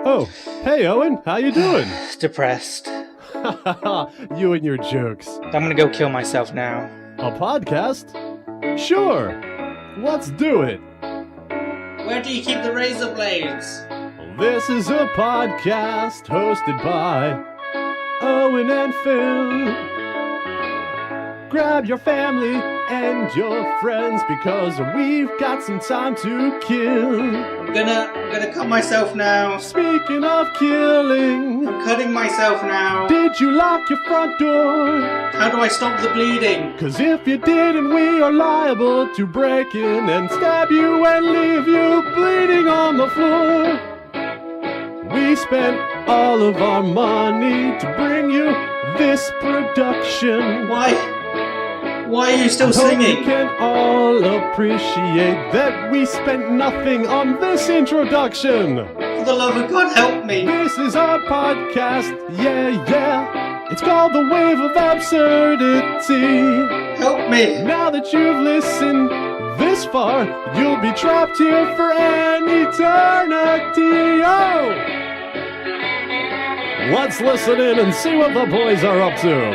Oh, hey Owen, how you doing? Depressed. You and your jokes. I'm gonna go kill myself now. A podcast? Sure. Let's do it. Where do you keep the razor blades? This is a podcast hosted by Owen and Phill. Grab your family and your friends because we've got some time to kill. I'm gonna cut myself now. Speaking of killing, I'm cutting myself now. did you lock your front door? How do I stop the bleeding? Cause if you didn't, we are liable to break in and stab you and leave you bleeding on the floor. We spent all of our money to bring you this production. Why are you still I hope singing? you can all appreciate that we spent nothing on this introduction. For the love of God, help me. This is our podcast, yeah. It's called The Wave of Absurdity. Help me. Now that you've listened this far, you'll be trapped here for an eternity. Oh! Let's listen in and see what the boys are up to.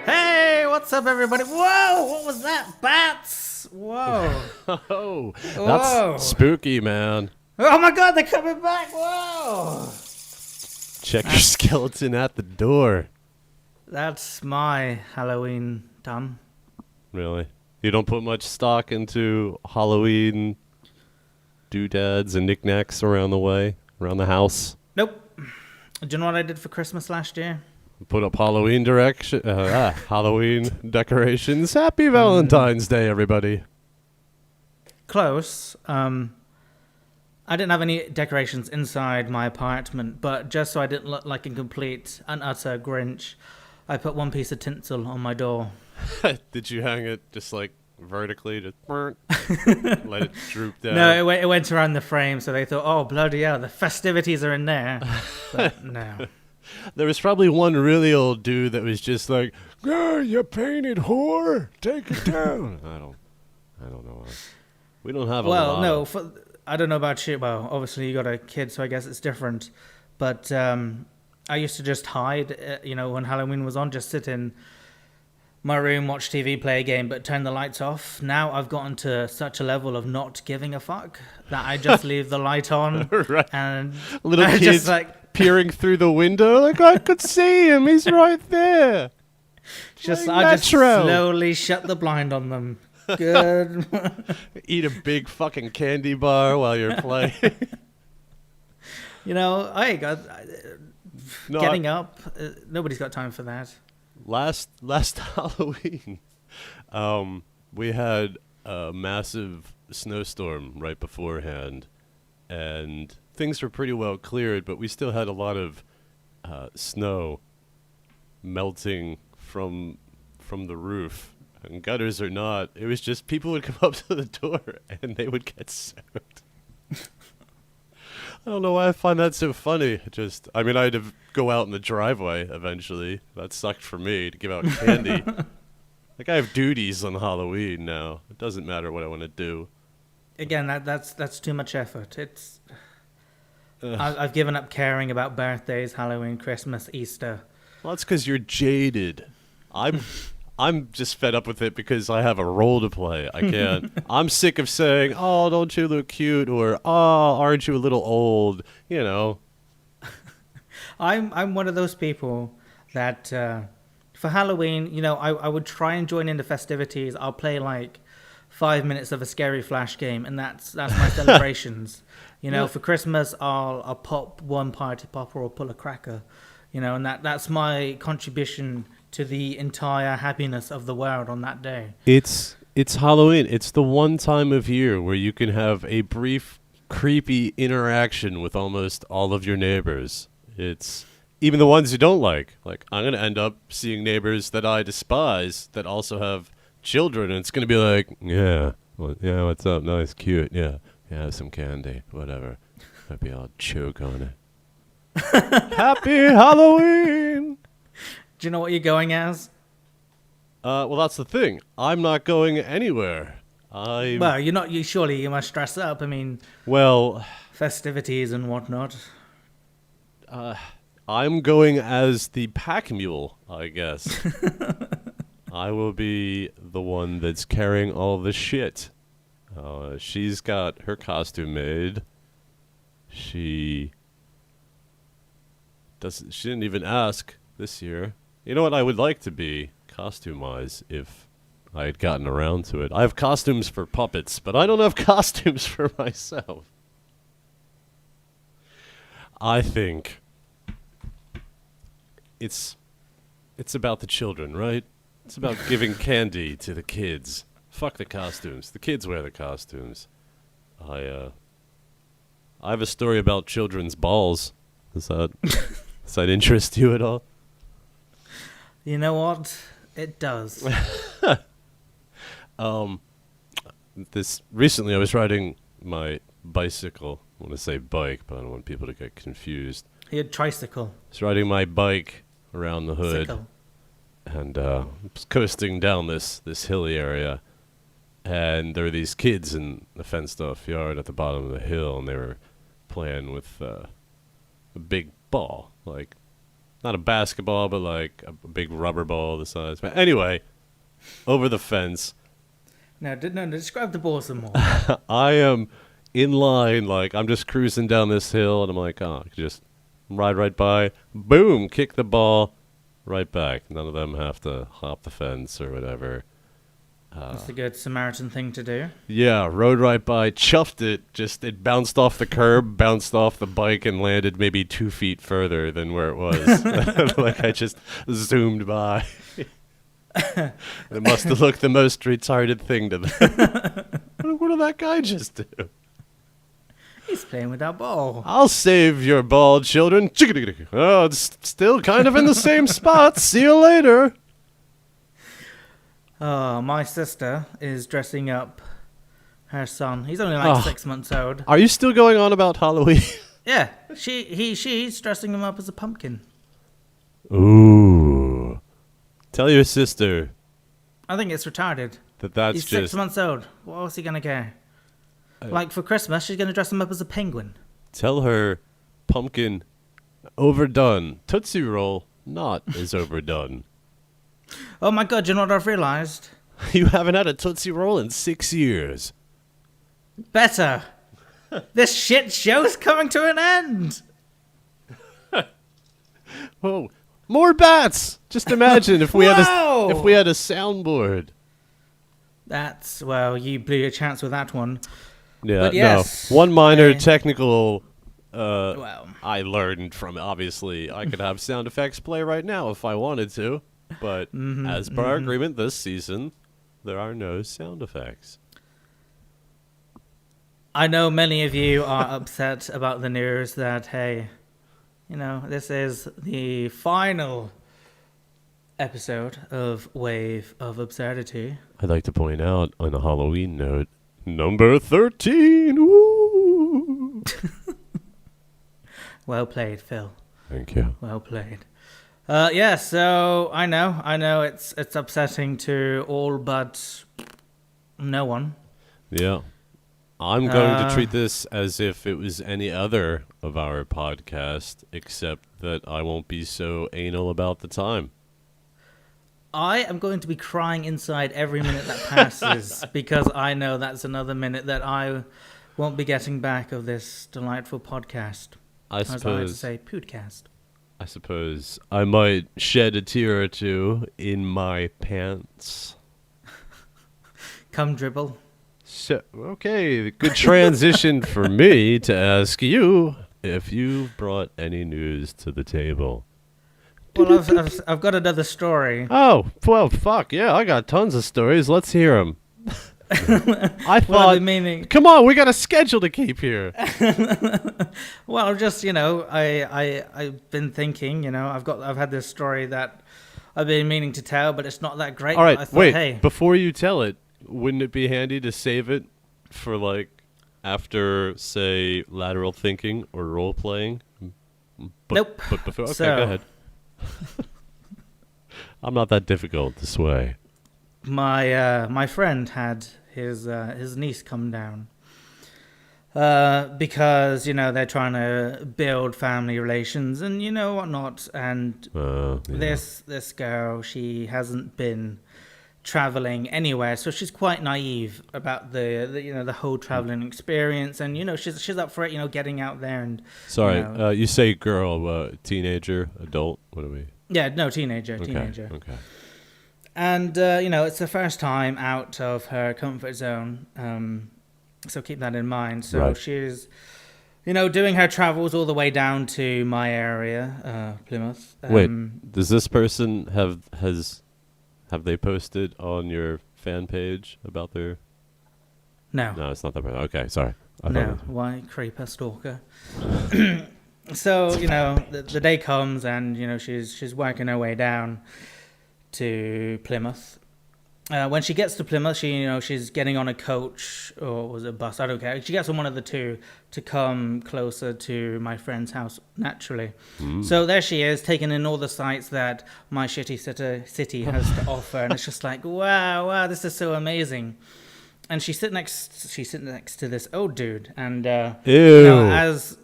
Hey, what's up, everybody? Whoa, what was that? Bats! Whoa. Oh, Whoa. that's spooky, man. Oh my god, they're coming back! Whoa! Check your skeleton at the door. That's my Halloween done. Really? You don't put much stock into Halloween doodads and knickknacks around the house? Nope. Do you know what I did for Christmas last year? Put up Halloween Halloween decorations. Happy Valentine's Day, everybody. Close. I didn't have any decorations inside my apartment, but just so I didn't look like a complete and utter Grinch, I put one piece of tinsel on my door. Did you hang it just like vertically to let it droop down? No, it went around the frame, so they thought, oh, bloody hell, the festivities are in there. But no. There was probably one really old dude that was just like, "Oh, you painted whore, take it down." I don't know. We don't have a lot. Well, no, I don't know about you. Well, obviously you got a kid, so I guess it's different. But I used to just hide, when Halloween was on, just sit in my room, watch TV, play a game, but turn the lights off. Now I've gotten to such a level of not giving a fuck that I just leave the light on. Right. And Little I kids just like peering through the window, like, I could see him. He's right there. I just slowly shut the blind on them. Good. Eat a big fucking candy bar while you're playing. Getting up. Nobody's got time for that. Last Halloween, we had a massive snowstorm right beforehand, and things were pretty well cleared, but we still had a lot of snow melting from the roof. And gutters or not, it was just people would come up to the door and they would get soaked. I don't know why I find that so funny. I had to go out in the driveway eventually. That sucked for me to give out candy. Like, I have duties on Halloween now. It doesn't matter what I want to do. Again, that's too much effort. I've given up caring about birthdays, Halloween, Christmas, Easter. Well, that's because you're jaded. I'm just fed up with it because I have a role to play. I can't. I'm sick of saying, "Oh, don't you look cute?" or "Oh, aren't you a little old?" You know. I'm one of those people that for Halloween, I would try and join in the festivities. I'll play like 5 minutes of a scary flash game, and that's my celebrations. Yeah. For Christmas, I'll pop one party popper or pull a cracker, and that's my contribution to the entire happiness of the world on that day. It's Halloween. It's the one time of year where you can have a brief, creepy interaction with almost all of your neighbors. It's even the ones you don't like. Like, I'm going to end up seeing neighbors that I despise that also have children, and it's going to be like, yeah, what's up? Nice, cute, yeah, have some candy, whatever. Maybe I'll choke on it. Happy Halloween! Do you know what you're going as? Well, that's the thing. I'm not going anywhere. Well, surely you must dress up. I mean, Well, festivities and whatnot. I'm going as the pack mule, I guess. I will be the one that's carrying all the shit. She's got her costume made. She didn't even ask this year. You know what I would like to be, costume-wise, if I had gotten around to it. I have costumes for puppets, but I don't have costumes for myself. I think it's about the children, right? It's about giving candy to the kids. Fuck the costumes. The kids wear the costumes. I have a story about children's balls. Does that interest you at all? You know what? It does. Recently I was riding my bicycle. I want to say bike, but I don't want people to get confused. You had tricycle. I was riding my bike around the hood. Sickle. And was coasting down this hilly area, and there were these kids in the fenced-off yard at the bottom of the hill, and they were playing with a big ball, like not a basketball, but like a big rubber ball the size. But anyway, over the fence. No, describe the ball some more. I am in line, like I'm just cruising down this hill, and I'm like, I could just ride right by, boom, kick the ball. Right back. None of them have to hop the fence or whatever. That's a good Samaritan thing to do. Yeah, rode right by, chuffed it. It bounced off the curb, bounced off the bike, and landed maybe 2 feet further than where it was. Like I just zoomed by. It must have looked the most retarded thing to them. What did that guy just do? He's playing with that ball. I'll save your ball, children. Oh, it's still kind of in the same spot. See you later. My sister is dressing up her son. He's only like 6 months old. Are you still going on about Halloween? Yeah, she's dressing him up as a pumpkin. Ooh. Tell your sister. I think it's retarded. That's He's just 6 months old. What else is he gonna care? Like for Christmas, she's gonna dress him up as a penguin. Tell her pumpkin overdone. Tootsie Roll not as overdone. Oh my god, you know what I've realized? You haven't had a Tootsie Roll in 6 years. Better. This shit show's coming to an end. Whoa. More bats! Just imagine if we had Wow! a soundboard. Well, you blew your chance with that one. Yeah, But yes, no. One minor technical Well, I learned from, obviously, I could have sound effects play right now if I wanted to. But as per our agreement this season, there are no sound effects. I know many of you are upset about the news that, hey, this is the final episode of Wave of Absurdity. I'd like to point out, on a Halloween note, number 13. Woo! Well played, Phill. Thank you. Well played. So I know it's upsetting to all but no one. Yeah. I'm going to treat this as if it was any other of our podcast, except that I won't be so anal about the time. I am going to be crying inside every minute that passes because I know that's another minute that I won't be getting back of this delightful podcast. I suppose. As I like to say, podcast. I suppose I might shed a tear or two in my pants. Come dribble. So, okay, good transition for me to ask you if you've brought any news to the table. Well, I've got another story. Oh, well, fuck, yeah, I got tons of stories. Let's hear them. I thought, Well, meaning, come on, we got a schedule to keep here. well, just I've been thinking, I've had this story that I've been meaning to tell, but it's not that great. All right, I thought, wait, hey, before you tell it, wouldn't it be handy to save it for, like, after, say, lateral thinking or role playing? Nope. But before, okay, So- go ahead. I'm not that difficult to sway. my friend had his niece come down. Because, they're trying to build family relations and, whatnot. And this girl, she hasn't been traveling anywhere, so she's quite naive about the whole traveling experience. And, she's up for it, getting out there and... Sorry, you say girl, teenager, adult? What are we... Yeah, no, teenager. Okay. And, it's the first time out of her comfort zone. So keep that in mind. So she's, doing her travels all the way down to my area, Plymouth. Wait, does this person have they posted on your fan page about their... No, it's not that person. Okay, sorry. No, why creeper stalker? So, the day comes and, she's working her way down to Plymouth. When she gets to Plymouth, she's getting on a coach, or was it a bus? I don't care. She gets on one of the two to come closer to my friend's house, naturally. So there she is, taking in all the sights that my shitty city has to offer. And it's just like, wow, this is so amazing. And she's sitting next to this old dude. And, as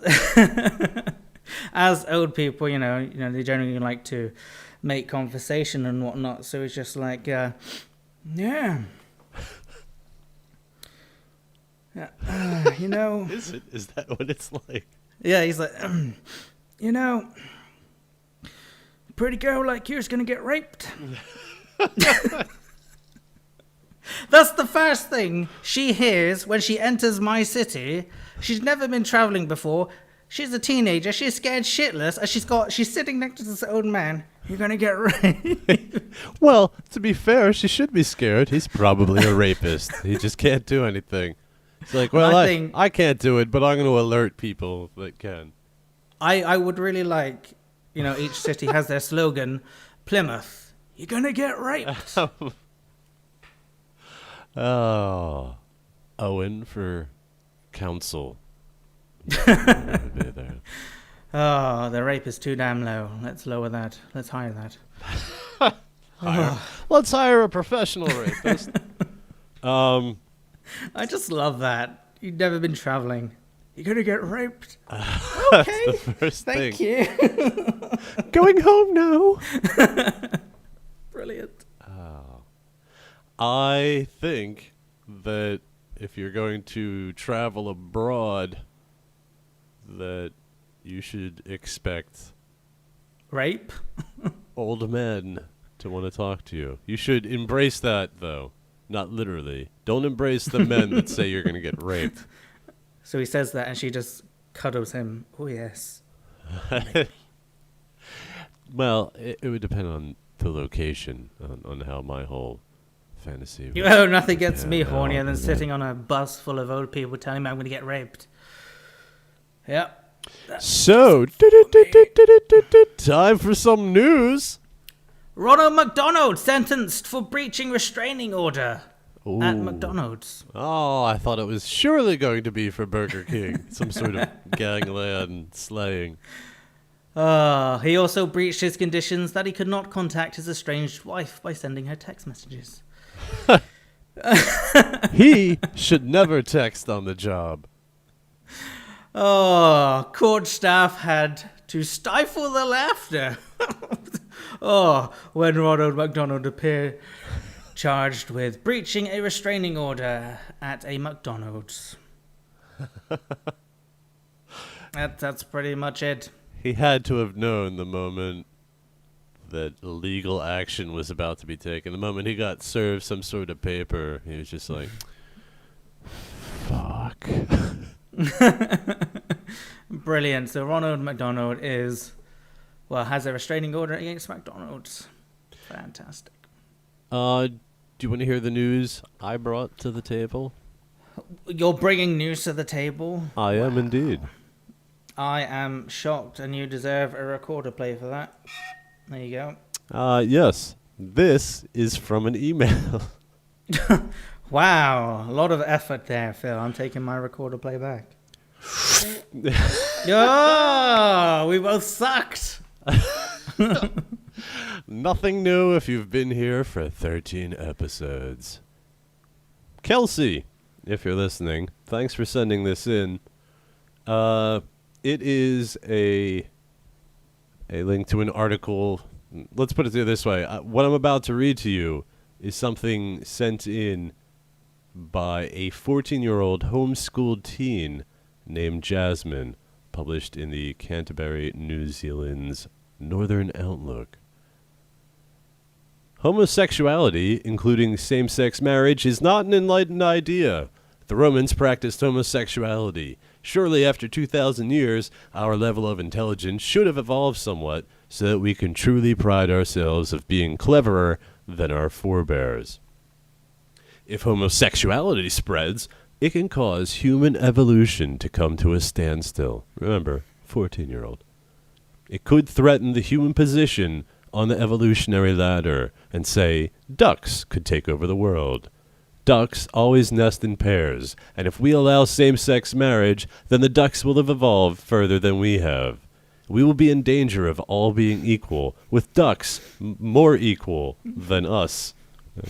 as old people, they generally like to make conversation and whatnot. So it's just like... Yeah. Is that what it's like? Yeah, he's like, pretty girl like you's gonna get raped. That's the first thing she hears when she enters my city. She's never been traveling before. She's a teenager. She's scared shitless. And she's sitting next to this old man. You're going to get raped. Well, to be fair, she should be scared. He's probably a rapist. He just can't do anything. It's like, well, I can't do it, but I'm going to alert people that can. I would really like, each city has their slogan, Plymouth, you're going to get raped. Oh, Owen for council. Oh, the rape is too damn low. Let's lower that. Let's hire that. Let's hire a professional rapist. I just love that. You've never been traveling. You're going to get raped. Okay. That's the first thing. Thank you. Going home now. Brilliant. I think that if you're going to travel abroad, that you should expect rape old men to want to talk to you. You should embrace that, though. Not literally. Don't embrace the men that say you're going to get raped. So he says that and she just cuddles him. Oh, yes. Well, it would depend on the location, on how my whole fantasy... Nothing gets me hornier than sitting on a bus full of old people telling me I'm going to get raped. Yep. So, time for some news. Ronald McDonald sentenced for breaching restraining order at McDonald's. Oh, I thought it was surely going to be for Burger King. Some sort of gangland slaying. He also breached his conditions that he could not contact his estranged wife by sending her text messages. He should never text on the job. Oh, court staff had to stifle the laughter. When Ronald McDonald appeared charged with breaching a restraining order at a McDonald's. That's pretty much it. He had to have known the moment that legal action was about to be taken. The moment he got served some sort of paper, he was just like, fuck. Brilliant. So Ronald McDonald has a restraining order against McDonald's. Fantastic. Do you want to hear the news I brought to the table? You're bringing news to the table? I am indeed. I am shocked, and you deserve a recorder play for that. There you go. Yes. This is from an email. Wow. A lot of effort there, Phil. I'm taking my recorder play back. Oh, we both sucked. Nothing new if you've been here for 13 episodes. Kelsey, if you're listening, thanks for sending this in. It is a link to an article. Let's put it this way. What I'm about to read to you is something sent in by a 14-year-old homeschooled teen named Jasmine, published in the Canterbury, New Zealand's Northern Outlook. Homosexuality, including same-sex marriage, is not an enlightened idea. The Romans practiced homosexuality. Surely after 2,000 years, our level of intelligence should have evolved somewhat so that we can truly pride ourselves of being cleverer than our forebears. If homosexuality spreads, it can cause human evolution to come to a standstill. Remember, 14-year-old. It could threaten the human position on the evolutionary ladder and say ducks could take over the world. Ducks always nest in pairs, and if we allow same-sex marriage, then the ducks will have evolved further than we have. We will be in danger of all being equal, with ducks more equal than us.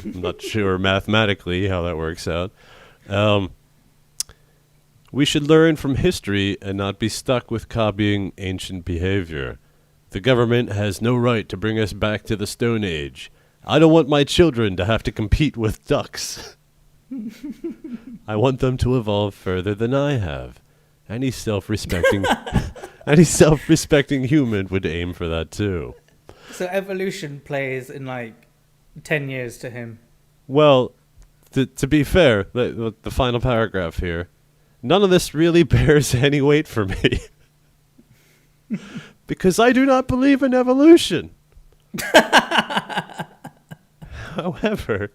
I'm not sure mathematically how that works out. We should learn from history and not be stuck with copying ancient behavior. The government has no right to bring us back to the Stone Age. I don't want my children to have to compete with ducks. I want them to evolve further than I have. Any self-respecting human would aim for that too. So evolution plays in like 10 years to him. Well, to be fair, the final paragraph here, none of this really bears any weight for me. Because I do not believe in evolution. However,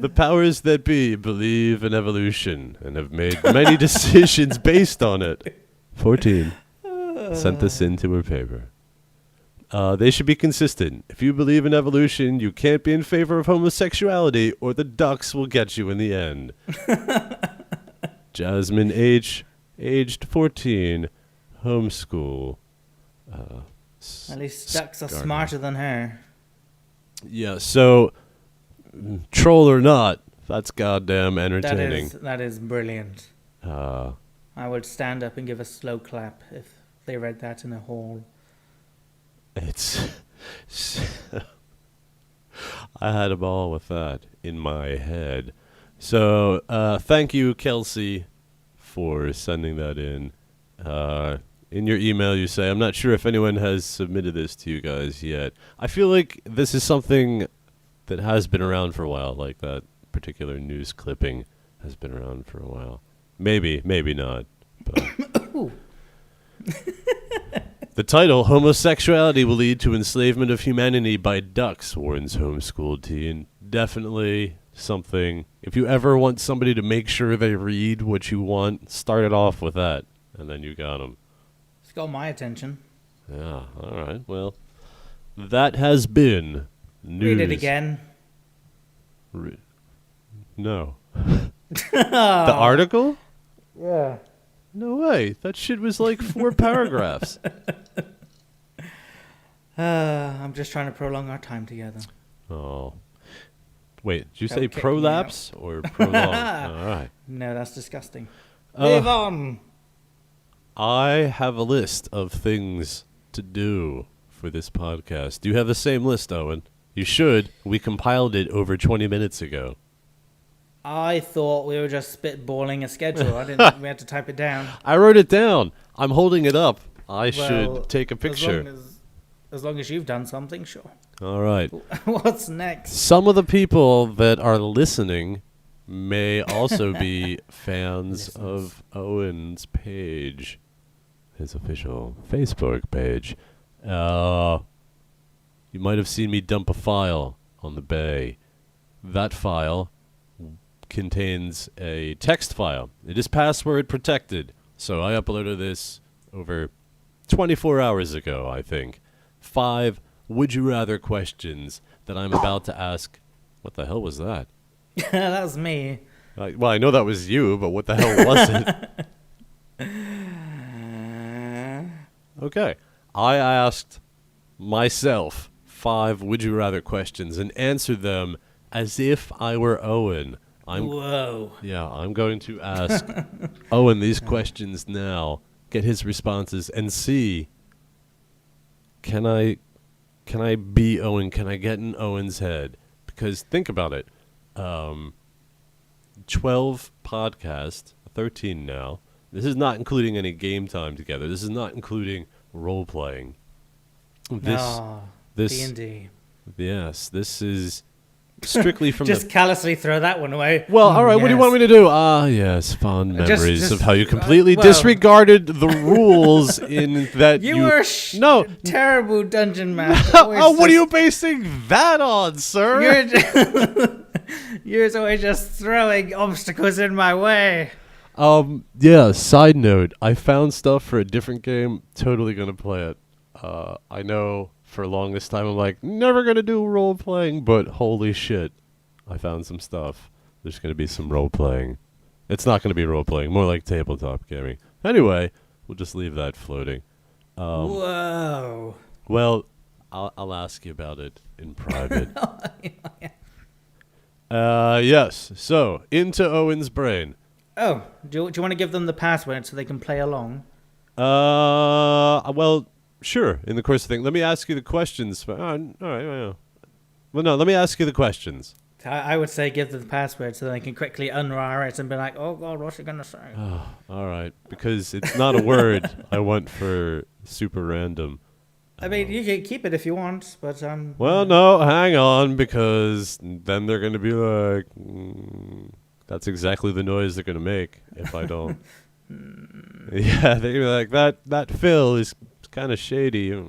the powers that be believe in evolution and have made many decisions based on it. 14. Sent this into her paper. They should be consistent. If you believe in evolution, you can't be in favor of homosexuality, or the ducks will get you in the end. Jasmine H., aged 14, homeschool. At least ducks are smarter than her. Yeah, so, troll or not, that's goddamn entertaining. That is brilliant. I would stand up and give a slow clap if they read that in a hall. It's... I had a ball with that in my head. So, thank you, Kelsey, for sending that in. In your email, you say, I'm not sure if anyone has submitted this to you guys yet. I feel like this is something that has been around for a while, like that particular news clipping has been around for a while. Maybe, maybe not. But the title, Homosexuality Will Lead to Enslavement of Humanity by Ducks, warns homeschooled teen. Definitely something. If you ever want somebody to make sure they read what you want, start it off with that, and then you got them. It's got my attention. Yeah, all right. Well, that has been news. Read it again. No. The article? Yeah. No way. That shit was like 4 paragraphs. I'm just trying to prolong our time together. Oh. Wait, did you say prolapse or prolong? All right. No, that's disgusting. Move on. I have a list of things to do for this podcast. Do you have the same list, Owen? You should. We compiled it over 20 minutes ago. I thought we were just spitballing a schedule. I didn't. We had to type it down. I wrote it down. I'm holding it up. I should take a picture. As long as you've done something, sure. All right. What's next? Some of the people that are listening may also be fans of Owen's page, his official Facebook page. You might have seen me dump a file on the bay. That file contains a text file. It is password protected. So I uploaded this over 24 hours ago, I think. 5 would you rather questions that I'm about to ask. What the hell was that? That was me. Well, I know that was you, but what the hell was it? Okay. I asked myself 5 would you rather questions and answered them as if I were Owen. Whoa. Yeah, I'm going to ask Owen these questions now, get his responses, and see, can I be Owen? Can I get in Owen's head? Because think about it. 12 podcasts, 13 now. This is not including any game time together. This is not including role playing. This D&D. Yes, this is strictly from Just callously throw that one away. Well, all right, what do you want me to do? Yes, fond memories of how you completely disregarded the rules in that you were terrible dungeon master. What are you basing that on, sir? You're always just throwing obstacles in my way. Yeah, side note, I found stuff for a different game, totally going to play it. I know for the longest time I'm like, never going to do role playing, but holy shit, I found some stuff. There's going to be some role playing. It's not going to be role playing, more like tabletop gaming. Anyway, we'll just leave that floating. Whoa. Well, I'll ask you about it in private. Yes, so, into Owen's brain. Oh, do you want to give them the password so they can play along? Well, sure, in the course of things. Let me ask you the questions. All right. Well, no, let me ask you the questions. I would say give them the password so they can quickly unwire it and be like, oh, God, what's he going to say? Oh, all right, because it's not a word I want for super random. I mean, you can keep it if you want, but... Well, no, hang on, because then they're going to be like... that's exactly the noise they're going to make if I don't. Yeah, they're going to be like, that Phill is kind of shady. All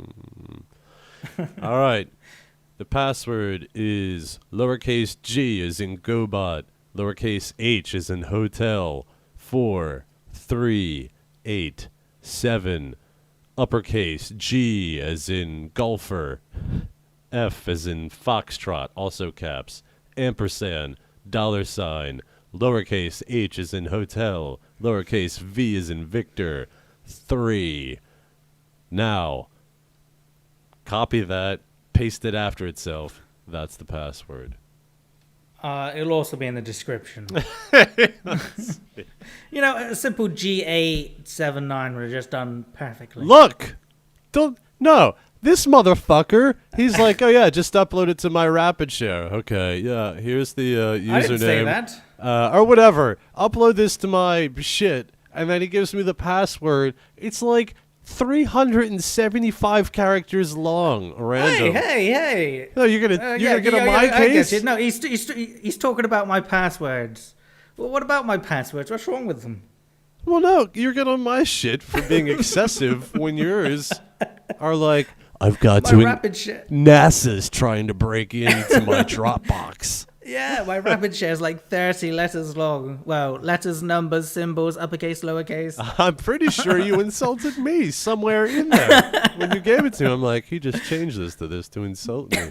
right. The password is lowercase g as in GoBot, lowercase h as in hotel, 4387, uppercase G as in golfer, F as in foxtrot, also caps, ampersand, $sign, lowercase h as in hotel, lowercase v as in Victor, 3. Now, copy that, paste it after itself. That's the password. It'll also be in the description. You know, a simple G879 would have just done perfectly. Look! This motherfucker, he's like, oh yeah, just upload it to my Rapid Share. Okay, yeah, here's the username. I didn't say that. Or whatever. Upload this to my shit. And then he gives me the password. It's like 375 characters long, random. Hey! No, you're gonna get on my case. I get you. No, he's talking about my passwords. Well, what about my passwords? What's wrong with them? Well, no, you're getting on my shit for being excessive when yours are like, I've got my to. Rapid Share. NASA's trying to break into my Dropbox. Yeah, my Rapid Share is like 30 letters long. Well, letters, numbers, symbols, uppercase, lowercase. I'm pretty sure you insulted me somewhere in there. When you gave it to him, I'm like, he just changed this to insult me.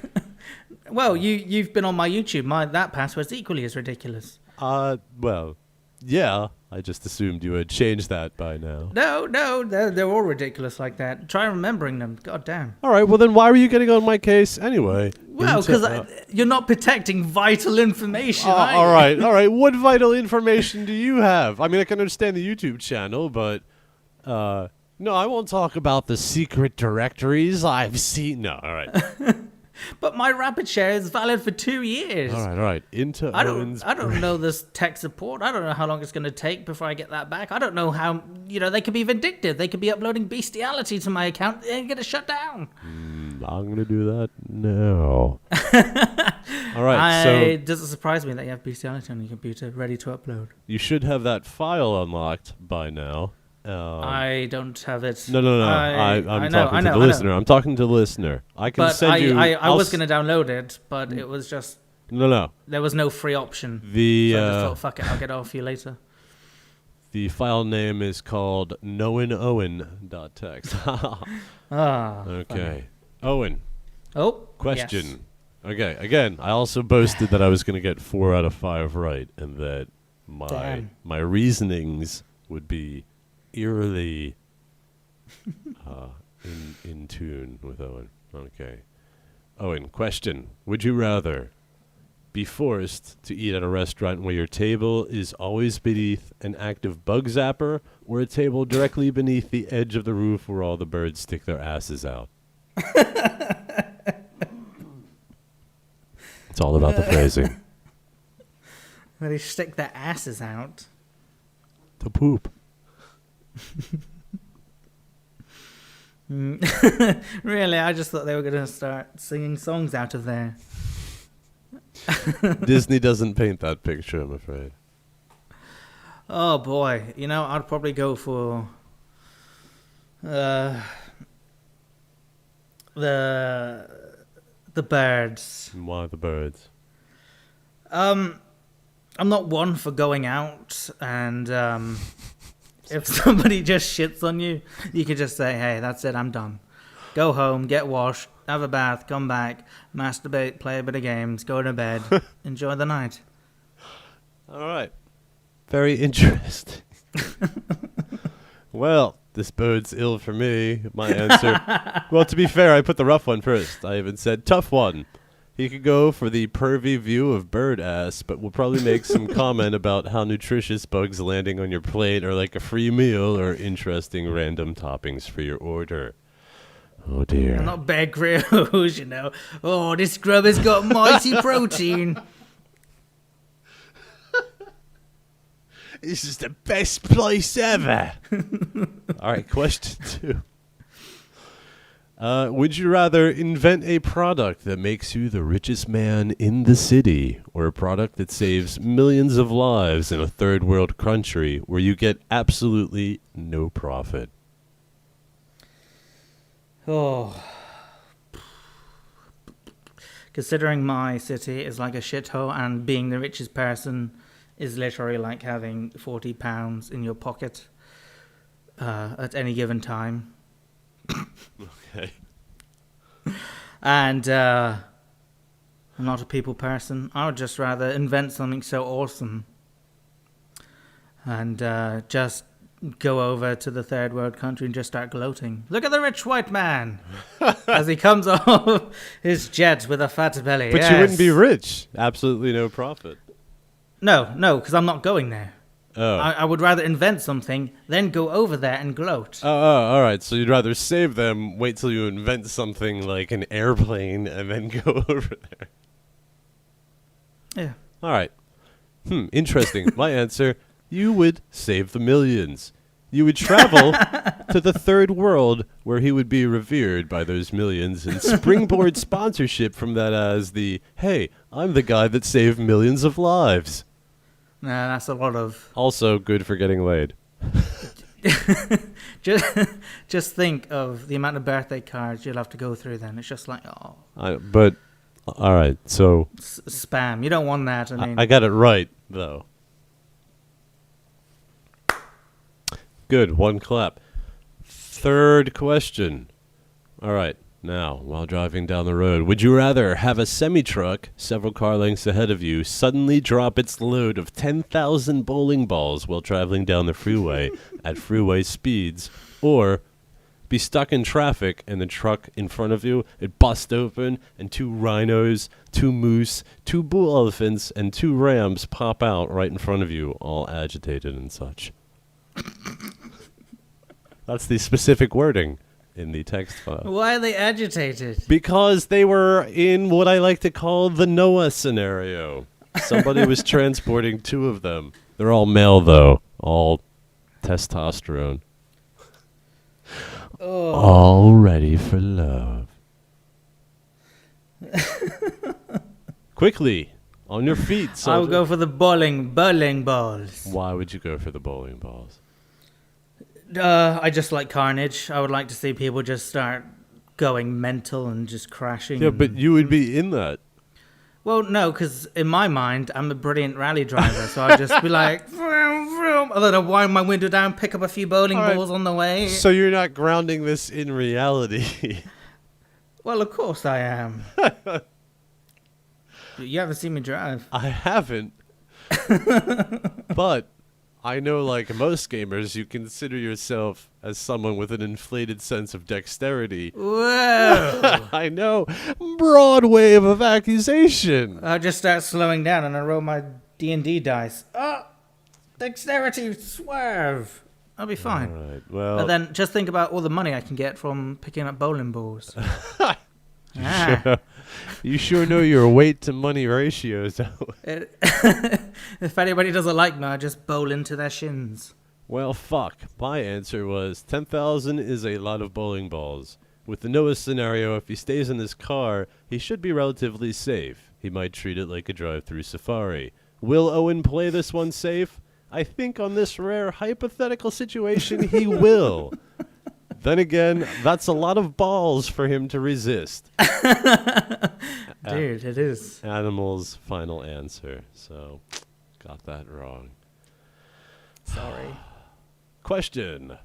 Well, you've been on my YouTube. That password's equally as ridiculous. Well, yeah. I just assumed you had changed that by now. No, they're all ridiculous like that. Try remembering them. God damn. All right, well then why were you getting on my case anyway? Well, because you're not protecting vital information. All right. What vital information do you have? I mean, I can understand the YouTube channel, but no, I won't talk about the secret directories I've seen. No, all right. But my Rapid Share is valid for 2 years. All right. Into Owens. I don't know this tech support. I don't know how long it's going to take before I get that back. I don't know how, they could be vindictive. They could be uploading bestiality to my account and get it shut down. I'm going to do that now. All right. Does it surprise me that you have bestiality on your computer ready to upload? You should have that file unlocked by now. I don't have it. No. I'm talking to the listener. I'm talking to the listener. I can send you. I was going to download it, but it was just. No. There was no free option. So I just thought, fuck it, I'll get it off you later. The file name is called knowinowen.txt. Okay. Funny. Owen. Oh. Question. Yes. Okay. Again, I also boasted that I was going to get 4 out of 5 right, and that my reasonings would be eerily in tune with Owen. Okay. Owen, question. Would you rather be forced to eat at a restaurant where your table is always beneath an active bug zapper, or a table directly beneath the edge of the roof where all the birds stick their asses out? It's all about the phrasing. Where they stick their asses out. To poop. Really, I just thought they were going to start singing songs out of there. Disney doesn't paint that picture, I'm afraid. Oh boy, I'd probably go for the birds. Why the birds? I'm not one for going out, and if somebody just shits on you, you could just say, "Hey, that's it, I'm done." Go home, get washed, have a bath, come back, masturbate, play a bit of games, go to bed, enjoy the night. All right. Very interesting. Well, this bodes ill for me. My answer. Well, to be fair, I put the rough one first. I even said tough one. He could go for the pervy view of bird ass, but will probably make some comment about how nutritious bugs landing on your plate are like a free meal or interesting random toppings for your order. Oh dear. Not Bear Grylls, Oh, this grub has got mighty protein. This is the best place ever. All right, question 2. Would you rather invent a product that makes you the richest man in the city, or a product that saves millions of lives in a third world country where you get absolutely no profit? Oh. Considering my city is like a shithole, and being the richest person is literally like having £40 in your pocket at any given time. Okay. And I'm not a people person. I would just rather invent something so awesome and just go over to the third world country and just start gloating. Look at the rich white man as he comes off his jet with a fat belly. But you wouldn't be rich. Absolutely no profit. No, because I'm not going there. Oh. I would rather invent something, then go over there and gloat. Oh, all right. So you'd rather save them, wait till you invent something like an airplane, and then go over there. Yeah. All right. Interesting. My answer, you would save the millions. You would travel to the third world where he would be revered by those millions and springboard sponsorship from that as the, hey, I'm the guy that saved millions of lives. Nah, that's a lot of... Also good for getting laid. just think of the amount of birthday cards you'll have to go through then. It's just like, oh. But, all right, so... spam. You don't want that. I got it right, though. Good, one clap. Third question. All right, now, while driving down the road, would you rather have a semi-truck several car lengths ahead of you suddenly drop its load of 10,000 bowling balls while traveling down the freeway at freeway speeds, or be stuck in traffic and the truck in front of you, it busts open and 2 rhinos, 2 moose, 2 bull elephants, and 2 rams pop out right in front of you, all agitated and such? That's the specific wording in the text file. Why are they agitated? Because they were in what I like to call the Noah scenario. Somebody was transporting 2 of them. They're all male, though. All testosterone. Oh. All ready for love. Quickly, on your feet, soldier. I would go for the bowling balls. Why would you go for the bowling balls? I just like carnage. I would like to see people just start going mental and just crashing. Yeah, but you would be in that. Well, no, because in my mind, I'm a brilliant rally driver, so I'd just be like, vroom, vroom. And then I'd wind my window down, pick up a few bowling balls on the way. So you're not grounding this in reality. Well, of course I am. You haven't seen me drive. I haven't. But I know, like most gamers, you consider yourself as someone with an inflated sense of dexterity. Whoa! I know. Broad wave of accusation. I'll just start slowing down and I roll my D&D dice. Oh! Dexterity swerve! I'll be fine. All right. Well, But then just think about all the money I can get from picking up bowling balls. you sure know your weight to money ratios. If anybody doesn't like me, I just bowl into their shins. Well, fuck. My answer was 10,000 is a lot of bowling balls. With the Noah scenario, if he stays in his car, he should be relatively safe. He might treat it like a drive-through safari. Will Owen play this one safe? I think on this rare hypothetical situation, he will. Then again, that's a lot of balls for him to resist. Dude, it is. Animal's final answer. So, got that wrong. Sorry. Question.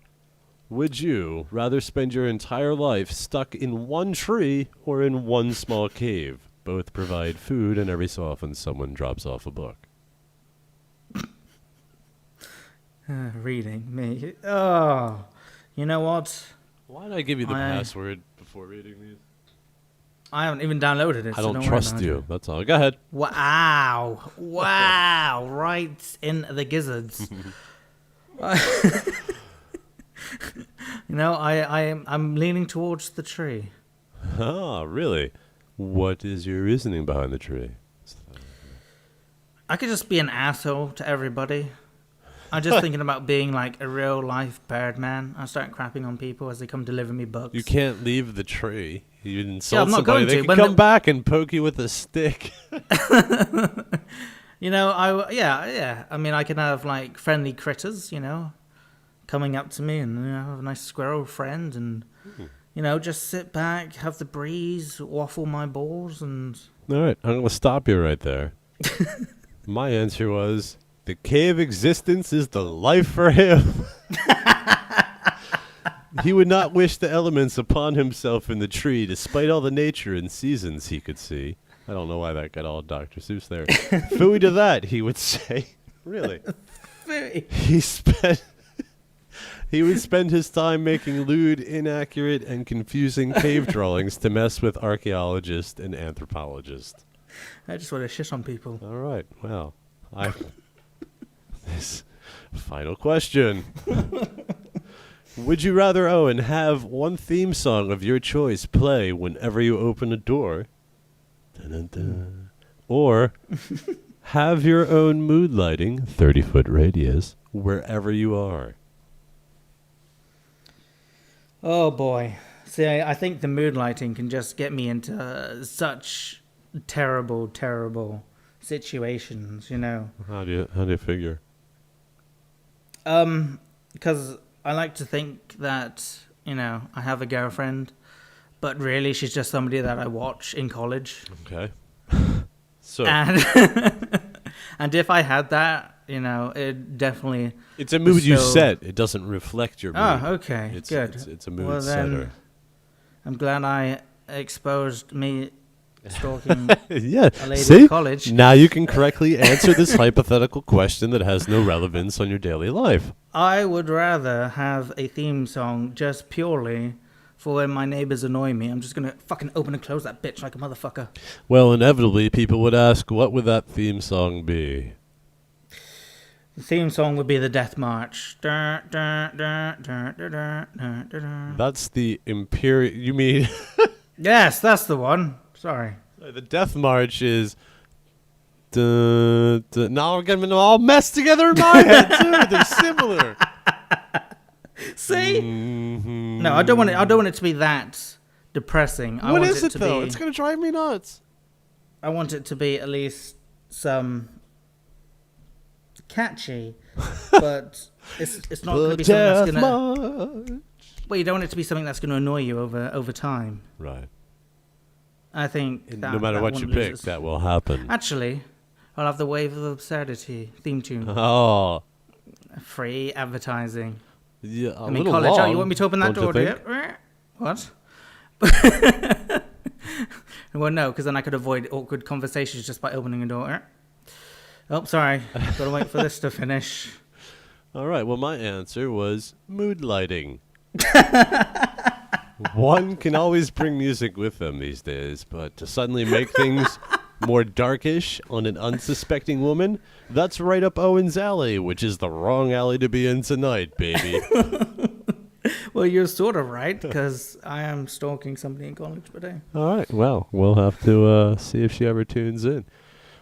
Would you rather spend your entire life stuck in one tree or in one small cave? Both provide food, and every so often someone drops off a book. Reading me. Oh, you know what? Why did I give you the password before reading these? I haven't even downloaded it. I don't trust you. That's all. Go ahead. Wow. Wow. Right in the gizzards. I'm leaning towards the tree. Ah, really? What is your reasoning behind the tree? I could just be an asshole to everybody. I'm just thinking about being like a real life bird man. I start crapping on people as they come deliver me books. You can't leave the tree. You insult I'm not somebody, going they to. can come back and poke you with a stick. I mean, I can have like friendly critters, coming up to me and have a nice squirrel friend and, just sit back, have the breeze, waffle my balls and... All right, I'm going to stop you right there. My answer was... The cave existence is the life for him. He would not wish the elements upon himself in the tree, despite all the nature and seasons he could see. I don't know why that got all Dr. Seuss there. Phooey to that, he would say. Really? He would spend his time making lewd, inaccurate, and confusing cave drawings to mess with archaeologists and anthropologists. I just want to shit on people. All right. Well, this final question. Would you rather, Owen, have one theme song of your choice play whenever you open a door? Dun-dun-dun. Or have your own mood lighting, 30-foot radius, wherever you are? Oh, boy. See, I think the mood lighting can just get me into such terrible, terrible situations, How do you figure? Because I like to think that, I have a girlfriend, but really she's just somebody that I watch in college. Okay. So. And, and if I had that, it definitely... It's a mood you set. It doesn't reflect your mood. Oh, okay. It's, good. It's a mood setter. I'm glad I exposed me stalking yeah. a lady See? in college. Now you can correctly answer this hypothetical question that has no relevance on your daily life. I would rather have a theme song just purely for when my neighbors annoy me. I'm just going to fucking open and close that bitch like a motherfucker. Well, inevitably, people would ask, what would that theme song be? The theme song would be the Death March. That's the Imperial... You mean... Yes, that's the one. Sorry. The Death March is... Now we're getting them all messed together in my head, too. They're similar. See? Mm-hmm. No, I don't want it to be that depressing. What is it, though? It's going to drive me nuts. I want it to be at least some... catchy, but it's not going to be something that's going to... Well, you don't want it to be something that's going to annoy you over time. Right. I think that, no matter that what you pick, that will happen. Actually, I'll have the Wave of Absurdity theme tune. Oh. Free advertising. Yeah, I mean, college. long, you want me to open that door, do you? What? Well, no, because then I could avoid awkward conversations just by opening a door. Oh, sorry. Got to wait for this to finish. All right. Well, my answer was mood lighting. One can always bring music with them these days, but to suddenly make things more darkish on an unsuspecting woman, that's right up Owens' alley, which is the wrong alley to be in tonight, baby. Well, you're sort of right, because I am stalking somebody in college today. All right. Well, we'll have to see if she ever tunes in.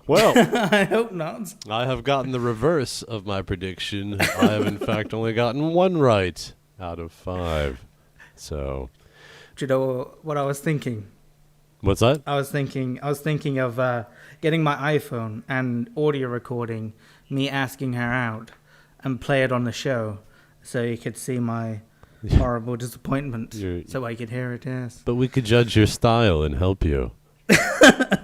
Well, I hope not. I have gotten the reverse of my prediction. I have, in fact, only gotten one right out of 5. So, Do you know what I was thinking? what's that? I was thinking of getting my iPhone and audio recording me asking her out and play it on the show so you could see my horrible disappointment so I could hear it, yes. But we could judge your style and help you.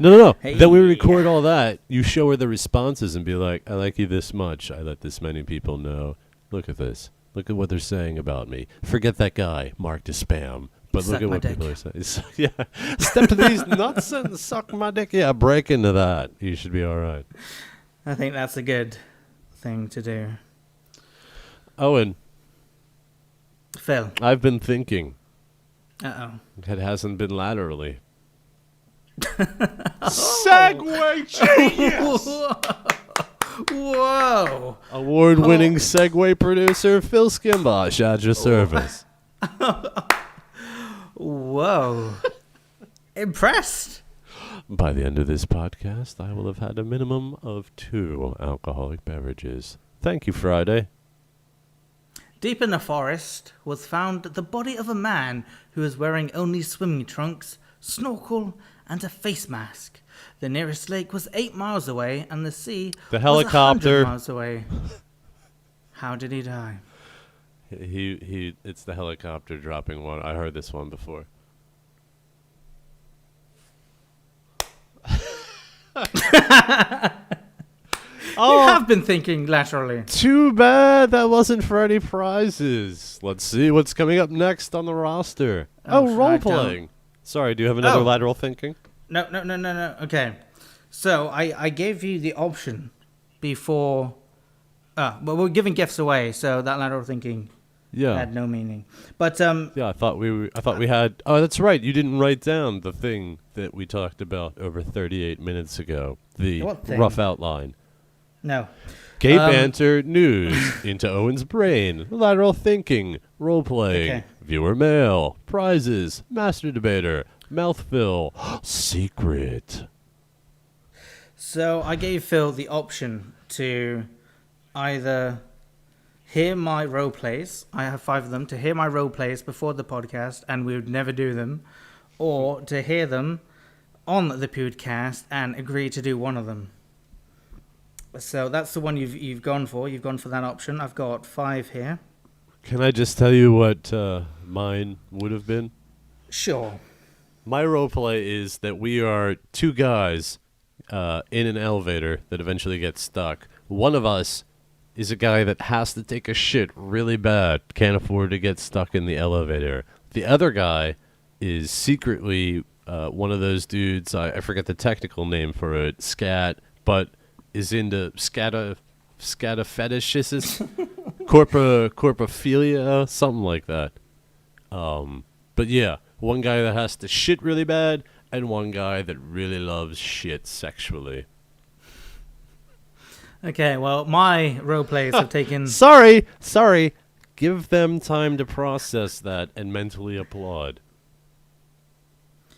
No. Hey. Then we record all that. You show her the responses and be like, I like you this much. I let this many people know. Look at this. Look at what they're saying about me. Forget that guy marked as spam. But Suck look at my what dick. people are saying. Yeah. Step to these nuts and suck my dick. Yeah, break into that. You should be all right. I think that's a good thing to do. Owen, Phil. I've been thinking. Uh-oh. It hasn't been laterally. Segway genius! Whoa! Award-winning Segway producer Phill Skimbosh at your service. Whoa. Impressed. By the end of this podcast, I will have had a minimum of 2 alcoholic beverages. Thank you, Friday. Deep in the forest was found the body of a man who was wearing only swimming trunks, snorkel, and a face mask. The nearest lake was 8 miles away, and the sea The was helicopter. 100 miles away. How did he die? It's the helicopter dropping one. I heard this one before. You have been thinking laterally. Too bad that wasn't for any prizes. Let's see what's coming up next on the roster. Oh, Role I don't. playing. Sorry, do you have another Oh. lateral thinking? No. Okay. So I gave you the option before. But we're giving gifts away, so that lateral thinking Yeah. had no meaning. But Yeah, I thought we had. Oh, that's right. You didn't write down the thing that we talked about over 38 minutes ago. The What thing? rough outline. no. Gay banter, news, into Owen's brain, lateral thinking, role playing, Okay. viewer mail, prizes, master debater, mouthful, secret. So I gave Phil the option to either hear my role plays. I have 5 of them, to hear my role plays before the podcast, and we would never do them, or to hear them on the podcast and agree to do one of them. So that's the one you've gone for. You've gone for that option. I've got 5 here. Can I just tell you what mine would have been? Sure. My role play is that we are 2 guys in an elevator that eventually gets stuck. One of us is a guy that has to take a shit really bad, can't afford to get stuck in the elevator. The other guy is secretly one of those dudes, I forget the technical name for it, scat, but is into scata fetishes, corpophilia, something like that. But yeah, one guy that has to shit really bad, and one guy that really loves shit sexually. Okay, well, my role plays have taken... Sorry. Give them time to process that and mentally applaud.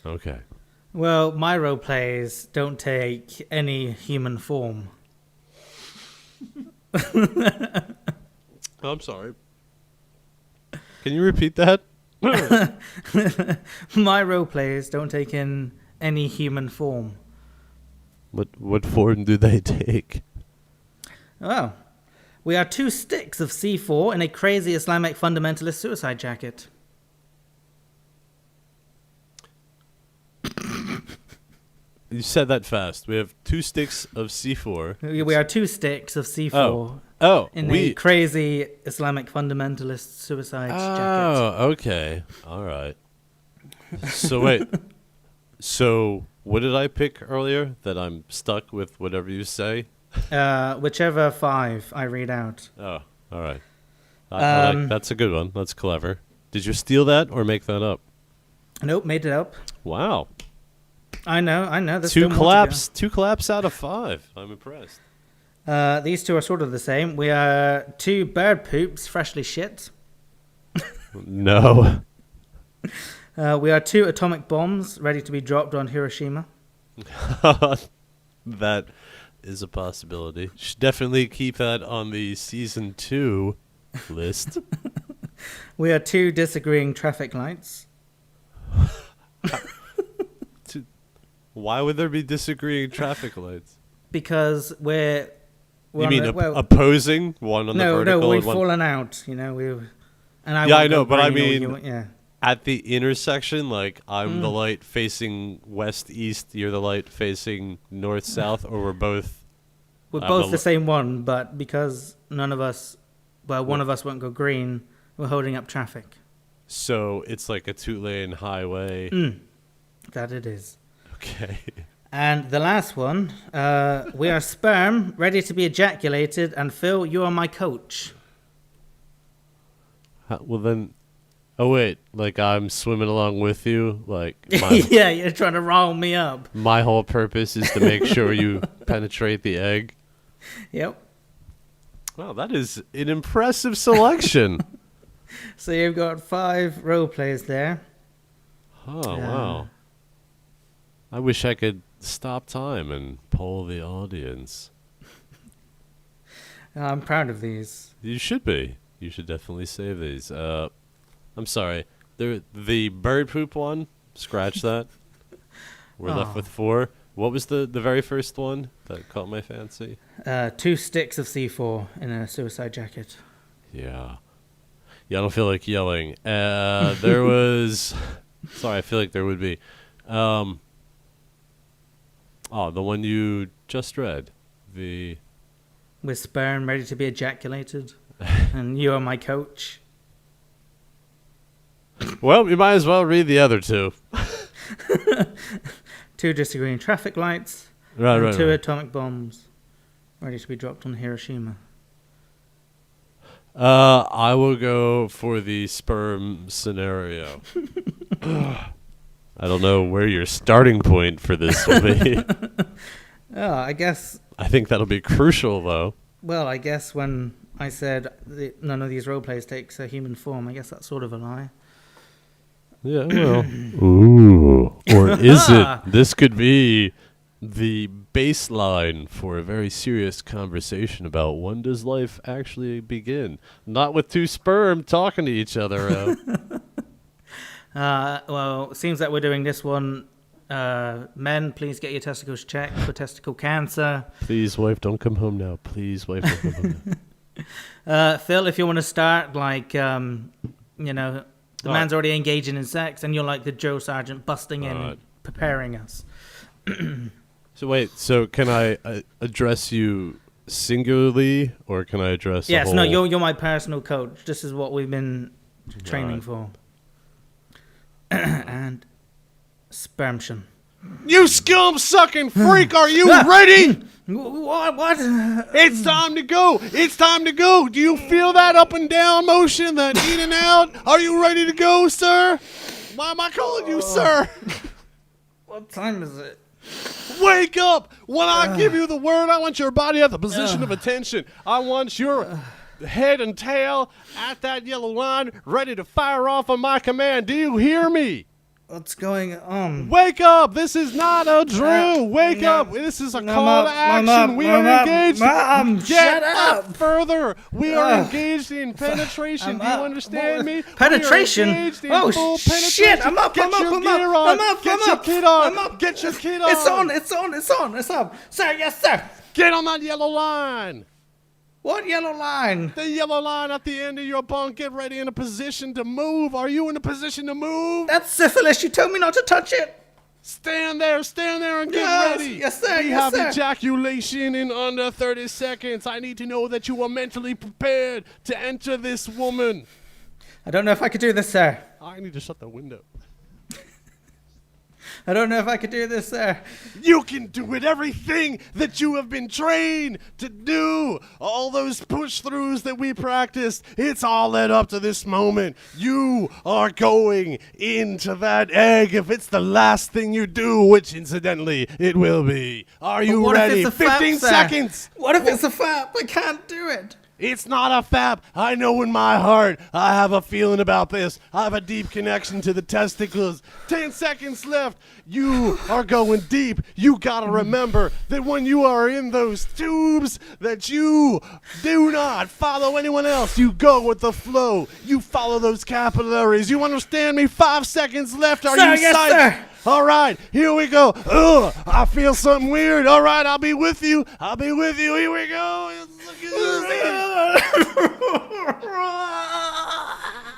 Okay. Well, my role plays don't take any human form. Oh, I'm sorry. Can you repeat that? My role plays don't take in any human form. What form do they take? Oh. We are 2 sticks of C4 in a crazy Islamic fundamentalist suicide jacket. You said that fast. We have 2 sticks of C4. We are 2 sticks of C4 Oh, in a crazy Islamic fundamentalist suicide jacket. Oh, okay. All right. So wait. So what did I pick earlier? That I'm stuck with whatever you say? Whichever 5 I read out. Oh, All right. I like, that's a good one. That's clever. Did you steal that or make that up? Nope, made it up. Wow. I know. There's Two still more to go. claps. 2 claps out of 5. I'm impressed. These two are sort of the same. We are 2 bird poops, freshly shit. No. We are 2 atomic bombs ready to be dropped on Hiroshima. That is a possibility. Should definitely keep that on the season 2 list. We are 2 disagreeing traffic lights. Why would there be disagreeing traffic lights? Because we're you mean opposing one on the vertical? No, we've and one... fallen out. You know, I know, but I mean, yeah. At the intersection, like I'm the light facing west-east, you're the light facing north-south, or we're both... We're both the same one, but because none of us, one of us won't go green, we're holding up traffic. So it's like a 2-lane highway. That it is. Okay. And the last one, we are sperm, ready to be ejaculated, and Phil, you are my coach. Well then... Oh, wait, like I'm swimming along with you? Like yeah, you're trying to roll me up. My whole purpose is to make sure you penetrate the egg? Yep. Wow, that is an impressive selection. So you've got 5 role plays there. Oh, wow. I wish I could stop time and poll the audience. I'm proud of these. You should be. You should definitely save these. I'm sorry. The bird poop one, scratch that. We're left with 4. What was the very first one that caught my fancy? 2 sticks of C4 in a suicide jacket. Yeah. Yeah, I don't feel like yelling. There was... Sorry, I feel like there would be. The one you just read. With sperm ready to be ejaculated. And you are my coach. Well, you might as well read the other 2. 2 disagreeing traffic lights. Right. 2 atomic bombs ready to be dropped on Hiroshima. I will go for the sperm scenario. I don't know where your starting point for this will be. I guess... I think that'll be crucial, though. Well, I guess when I said none of these roleplays takes a human form, I guess that's sort of a lie. Yeah, well. Ooh. Or is it? This could be the baseline for a very serious conversation about when does life actually begin. Not with 2 sperm talking to each other. Well, it seems that we're doing this one. Men, please get your testicles checked for testicle cancer. Please, wife, don't come home now. Please, wife, don't come home now. Phil, if you want to start, like, the man's already engaging in sex, and you're like the Joe Sergeant busting in and preparing us. So wait, can I address you singularly, or can I address Yes, the no, whole... you're my personal coach. This is what we've been training for. And spermtion. You scum-sucking freak, are you ready? What? It's time to go. It's time to go. Do you feel that up and down motion, that in and out? Are you ready to go, sir? Why am I calling you sir? What time is it? Wake up. When I give you the word, I want your body at the position of attention. I want your head and tail at that yellow line, ready to fire off on my command. Do you hear me? What's going on? Wake up! This is not a drill. Wake up! This is a call to action. We are engaged. Mom, Get shut up! further. We are engaged in penetration. Do you understand me? Penetration? We are engaged in Oh full shit! penetration. I'm up! Get I'm up! your I'm gear up! on. I'm up! Get I'm your up! kid on. I'm up! Get your kid on. It's on! It's on! It's on! It's on! Sir, yes, sir. Get on that yellow line. What yellow line? The yellow line at the end of your bunk. Get ready in a position to move. Are you in a position to move? That's syphilis. You told me not to touch it. Stand there and get ready. Yes, sir. We Yes, have sir. ejaculation in under 30 seconds. I need to know that you are mentally prepared to enter this woman. I don't know if I could do this, sir. I need to shut the window. I don't know if I could do this, sir. You can do it. Everything that you have been trained to do. All those push-throughs that we practiced. It's all led up to this moment. You are going into that egg if it's the last thing you do, which incidentally it will be. Are you what if ready? it's a fap, 15 sir? seconds. What if it's a fap? I can't do it. It's not a fap. I know in my heart. I have a feeling about this. I have a deep connection to the testicles. 10 seconds left. You are going deep. You gotta remember that when you are in those tubes, that you do not follow anyone else. You go with the flow. You follow those capillaries. You understand me? 5 seconds left. Are Sir, you yes, psyched? sir. All right, here we go. Ugh, I feel something weird. All right, I'll be with you. I'll be with you. Here we go.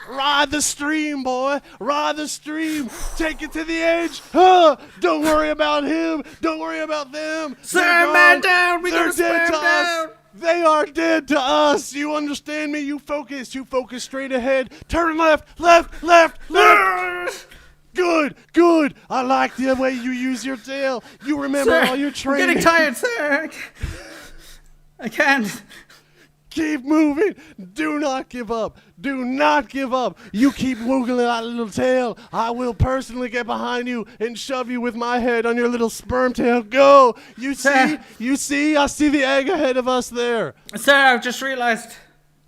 Ride the stream, boy. Ride the stream. Take it to the edge. Don't worry about him. Don't worry about them. Sir, They're man gone. down. We They're gotta dead spam to us. down. They are dead to us. You understand me? You focus. You focus straight ahead. Turn left, left, left, left. Good, good. I like the way you use your tail. You remember Sir, all your I'm training. getting tired, sir. I can't. Keep moving. Do not give up. Do not give up. You keep wiggling that little tail. I will personally get behind you and shove you with my head on your little sperm tail. Go. You see? Sir. You see? I see the egg ahead of us there. Sir, I've just realized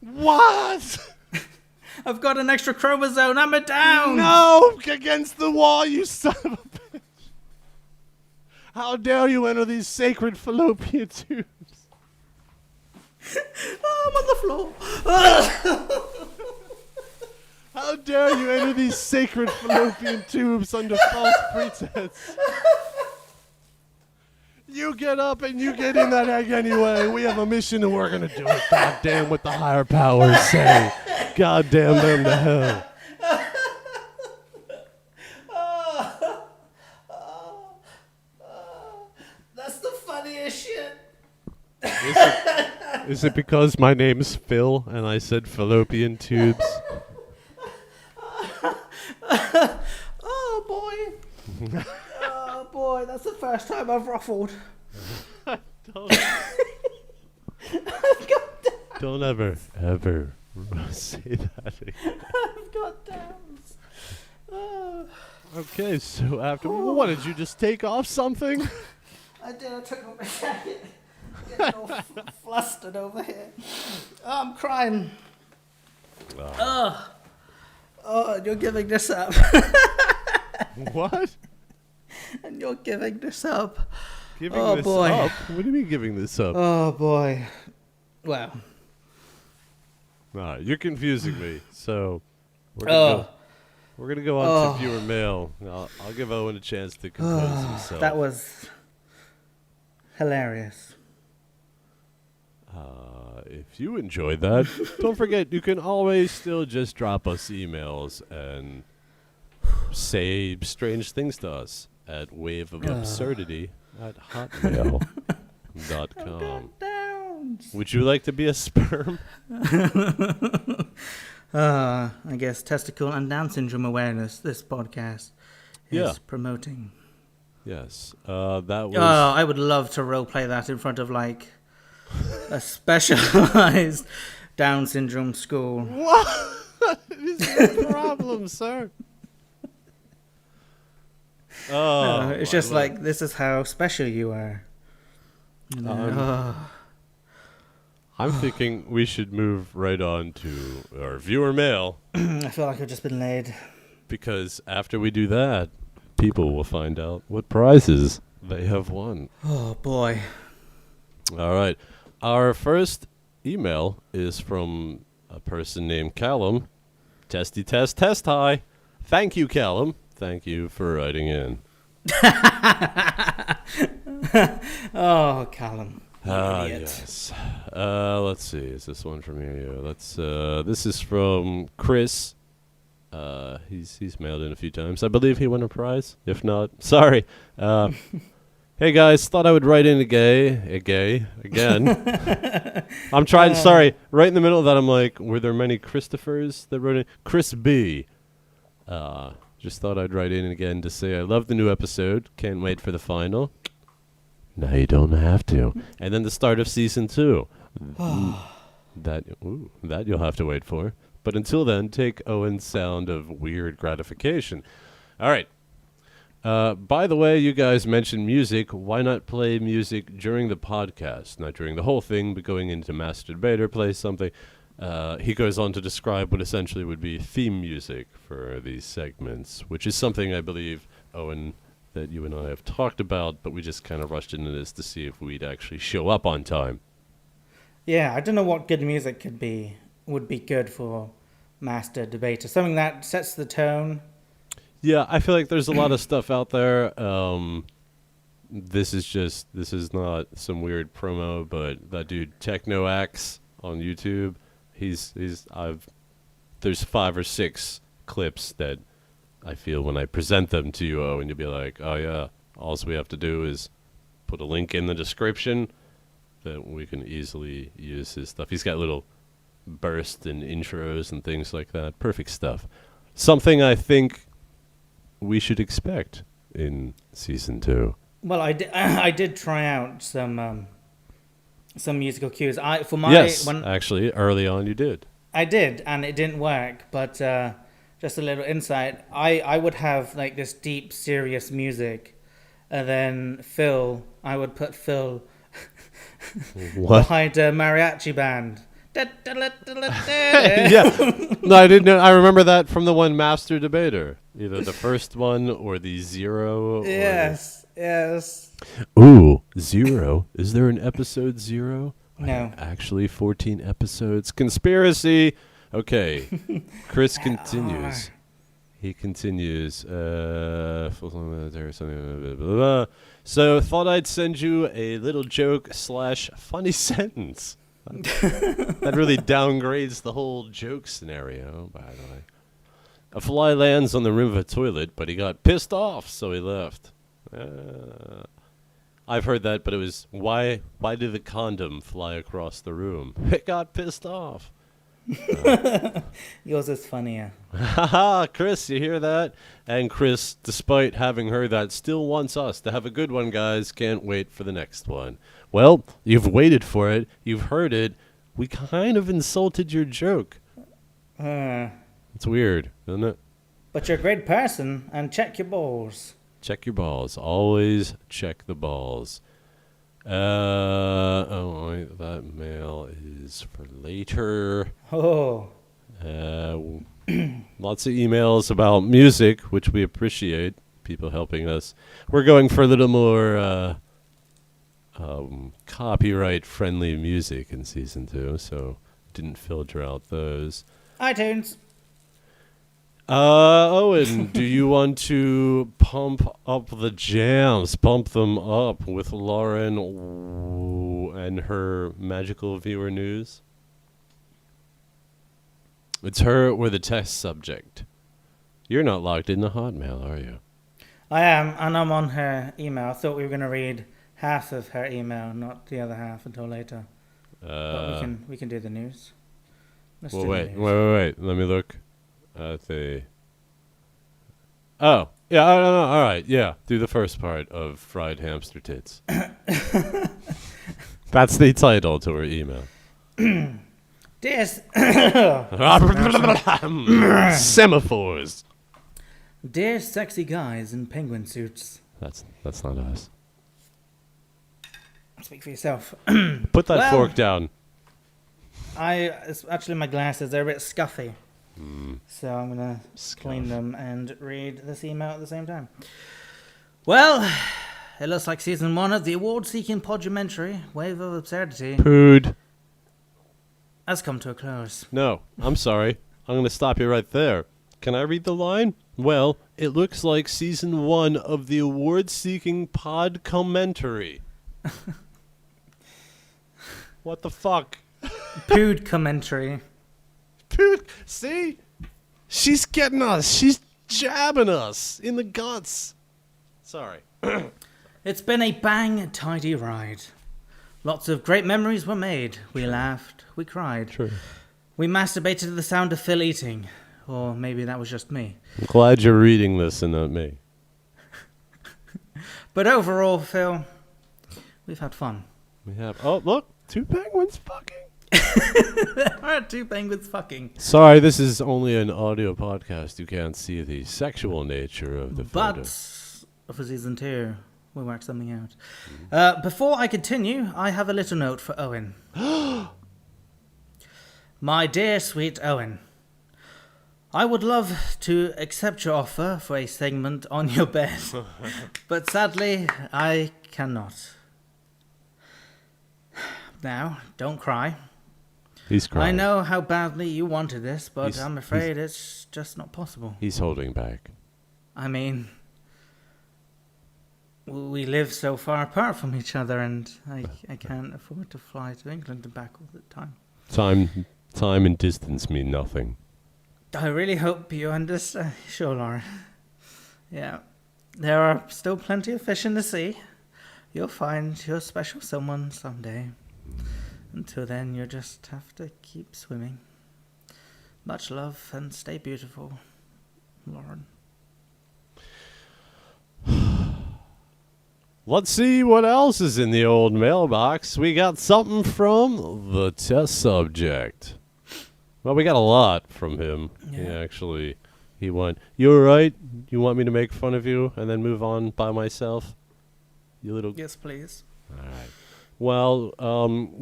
What? I've got an extra chromosome. I'm a down. No, against the wall, you son of a bitch. How dare you enter these sacred fallopian tubes? Oh, I'm on the floor. How dare you enter these sacred fallopian tubes under false pretense? You get up and you get in that egg anyway. We have a mission and we're going to do it. God damn what the higher powers say. God damn them to hell. That's the funniest shit. Is it because my name's Phill and I said fallopian tubes? Oh, boy. Oh, boy. That's the first time I've ruffled. Don't ever say that again. I've got downs. Oh, Okay, so after what did you just take off something? I did. I took off my jacket. Getting all flustered over here. Oh, I'm crying. Oh, you're giving this up. What? And you're giving this up. Giving Oh, this boy. up? What do you mean giving this up? Oh, boy. Well. Nah, you're confusing me. So we're Oh. gonna go on to viewer mail. I'll give Owen a chance to compose himself. That was hilarious. If you enjoyed that, don't forget you can always still just drop us emails and say strange things to us at waveofabsurdity@hotmail.com. Downs. Would you like to be a sperm? I guess testicle and Down syndrome awareness. This podcast is promoting. Yes. That was. Oh, I would love to roleplay that in front of like a specialized Down syndrome school. What is your problem, sir? Oh, It's just like, this is how special you are. You know? I'm thinking we should move right on to our viewer mail, I feel like I've just been laid. because after we do that, people will find out what prizes they have won. Oh, boy. All right. Our first email is from a person named Callum. Testy test, test hi. Thank you, Callum. Thank you for writing in. Oh, Callum. Idiot. Yes. Let's see. Is this one from you? This is from Chris. He's mailed in a few times. I believe he won a prize. If not, sorry. Hey guys, thought I would write in again. I'm trying. Sorry, right in the middle of that, I'm like, were there many Christophers that wrote in? Chris B. Just thought I'd write in again to say I love the new episode. Can't wait for the final. Now you don't have to. And then the start of season 2. That you'll have to wait for. But until then, take Owens' sound of weird gratification. All right. By the way, you guys mentioned music. Why not play music during the podcast? Not during the whole thing, but going into Master Debater, play something. He goes on to describe what essentially would be theme music for these segments, which is something I believe, Owen, that you and I have talked about, but we just kind of rushed into this to see if we'd actually show up on time. Yeah, I don't know what good music would be good for Master Debater. Something that sets the tone. Yeah, I feel like there's a lot of stuff out there. This is not some weird promo, but that dude Techno Axe on YouTube, there's 5 or 6 clips that I feel when I present them to you, and you'll be like, oh yeah, all we have to do is put a link in the description that we can easily use his stuff. He's got little bursts and intros and things like that. Perfect stuff. Something I think we should expect in season 2. Well, I did try out some musical cues. Actually, early on you did. I did, and it didn't work. But just a little insight: I would have like this deep, serious music, and then I would put Phill behind a mariachi band. Yeah, no, I didn't know. I remember that from the one Master Debater, either the first one or the 0. Yes. Ooh, 0. Is there an episode 0? No. Actually, 14 episodes. Conspiracy. Okay. Chris continues. He continues. So thought I'd send you a little joke / funny sentence. That really downgrades the whole joke scenario, by the way. A fly lands on the rim of a toilet, but he got pissed off, so he left. I've heard that, but it was, why did the condom fly across the room? It got pissed off. Yours is funnier. Haha, Chris, you hear that? And Chris, despite having heard that, still wants us to have a good one, guys. Can't wait for the next one. Well, you've waited for it. You've heard it. We kind of insulted your joke. It's weird, isn't it? But you're a great person, and check your balls. Check your balls. Always check the balls. Wait, that mail is for later. Oh. Lots of emails about music, which we appreciate. People helping us. We're going for a little more copyright-friendly music in season 2, so didn't filter out those. iTunes. Owen, do you want to pump up the jams? Pump them up with Lauren and her magical viewer news? It's her or the test subject. You're not logged into Hotmail, are you? I am, and I'm on her email. I thought we were going to read half of her email, not the other half until later. But we can do the news. Let's do wait. the news. Let me look. Oh, yeah, I don't know. All right, yeah. Do the first part of Fried Hamster Tits. That's the title to her email. Semaphores. Dear sexy guys in penguin suits. That's not us. Speak for yourself. Put that fork down. It's actually my glasses. They're a bit scuffy. So I'm going to clean them and read this email at the same time. Well, it looks like season 1 of the award-seeking podumentary, Wave of Absurdity, Pood. has come to a close. No, I'm sorry. I'm going to stop you right there. Can I read the line? Well, it looks like season 1 of the award-seeking pod commentary. What the fuck? Pood commentary. Pood. See? She's getting us. She's jabbing us in the guts. Sorry. It's been a bang tidy ride. Lots of great memories were made. We laughed. We cried. True. We masturbated to the sound of Phill eating. or maybe that was just me. I'm glad you're reading this and not me. But overall, Phil, we've had fun. We have. Oh, look, 2 penguins fucking. There are 2 penguins fucking. Sorry, this is only an audio podcast. You can't see the sexual nature of the photo. But for season 2, we'll work something out. Before I continue, I have a little note for Owen. My dear sweet Owen, I would love to accept your offer for a segment on your bed, but sadly, I cannot. Now, don't cry. He's crying. I know how badly you wanted this, but I'm afraid it's just not possible. He's holding back. I mean, we live so far apart from each other, and I can't afford to fly to England and back all the time. Time and distance mean nothing. I really hope you understand. Sure, Lauren. Yeah. There are still plenty of fish in the sea. You'll find your special someone someday. Until then, you'll just have to keep swimming. Much love and stay beautiful, Lauren. Let's see what else is in the old mailbox. We got something from the test subject. Well, we got a lot from him. Yeah. He went, "You all right? You want me to make fun of you and then move on by myself? You little..." Yes, please. All right. Well,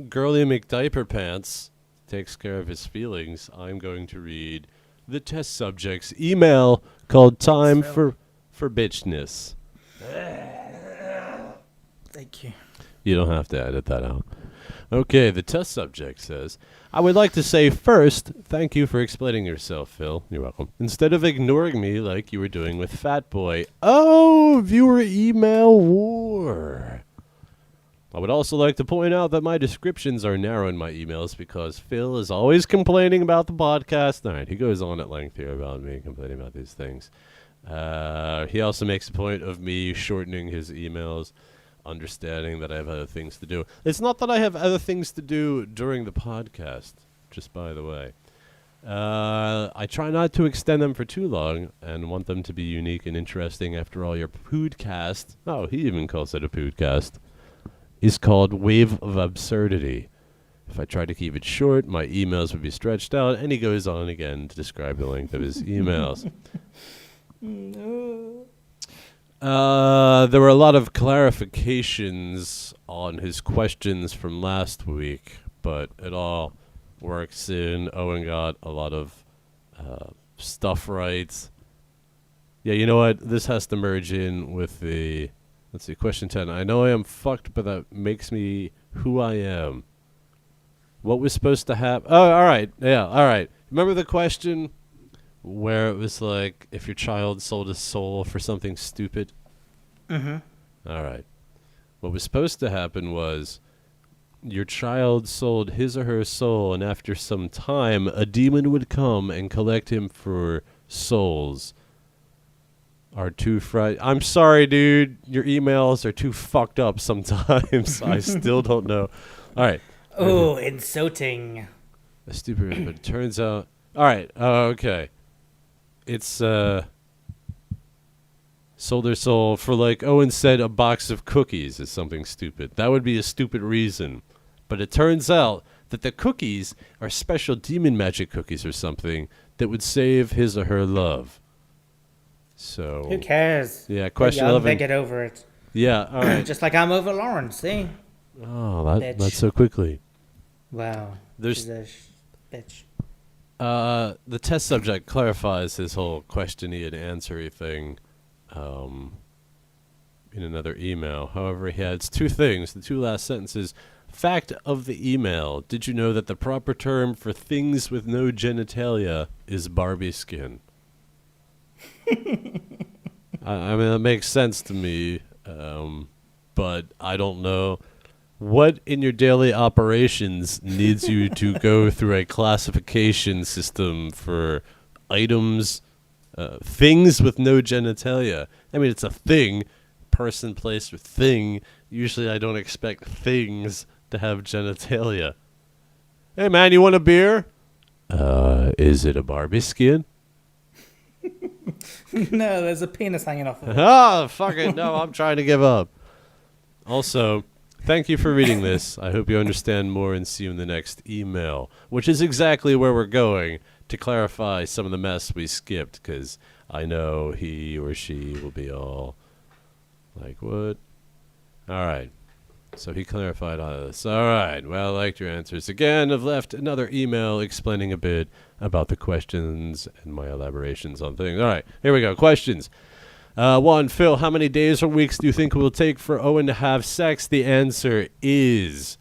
Girly McDiaperpants takes care of his feelings. I'm going to read the test subject's email called "Time for Bitchness." Thank you. You don't have to edit that out. Okay, the test subject says, "I would like to say first, thank you for explaining yourself, Phil." You're welcome. "Instead of ignoring me like you were doing with Fat Boy." Oh, viewer email war. "I would also like to point out that my descriptions are narrow in my emails because Phil is always complaining about the podcast." All right, he goes on at length here about me complaining about these things. He also makes a point of me shortening his emails, understanding that I have other things to do. It's not that I have other things to do during the podcast, just by the way. I try not to extend them for too long and want them to be unique and interesting. After all, your podcast, oh, he even calls it a podcast, is called Wave of Absurdity. If I tried to keep it short, my emails would be stretched out, and he goes on again to describe the length of his emails. There were a lot of clarifications on his questions from last week, but it all works in. Owen got a lot of stuff right. Yeah, you know what? This has to merge in with the... Let's see, question 10. "I know I am fucked, but that makes me who I am." What was supposed to happen? Oh, all right. Yeah, all right. Remember the question where it was like, if your child sold his soul for something stupid? Mm-hmm. All right. What was supposed to happen was your child sold his or her soul, and after some time, a demon would come and collect him for souls. Are too I'm sorry, dude. Your emails are too fucked up sometimes. I still don't know. All right. Oh, insulting. That's stupid, but it turns out... All right. Okay. It's sold their soul for, like Owen said, a box of cookies is something stupid. That would be a stupid reason. But it turns out that the cookies are special demon magic cookies or something that would save his or her love. So who cares? Yeah, question They're young, 11. They get over it. Yeah, all right. Just like I'm over Lauren, see? Oh, Bitch. not so quickly. Wow. There's She's a bitch. the test subject clarifies his whole questiony and answery thing in another email. However, he adds 2 things. The 2 last sentences. "Fact of the email. Did you know that the proper term for things with no genitalia is Barbie skin?" I mean, that makes sense to me, but I don't know what in your daily operations needs you to go through a classification system for items, things with no genitalia. I mean, it's a thing, person, place, or thing. Usually I don't expect things to have genitalia. "Hey, man, you want a beer?" Is it a Barbie skin?" No, there's a penis hanging off of it. Ah, fuck it. No, I'm trying to give up. Also, thank you for reading this. I hope you understand more and see you in the next email, which is exactly where we're going to clarify some of the mess we skipped, because I know he or she will be all like, what? All right. So he clarified all of this. All right. Well, I liked your answers. Again, I've left another email explaining a bit about the questions and my elaborations on things. All right. Here we go. Questions. One, Phil, how many days or weeks do you think it will take for Owen to have sex? The answer is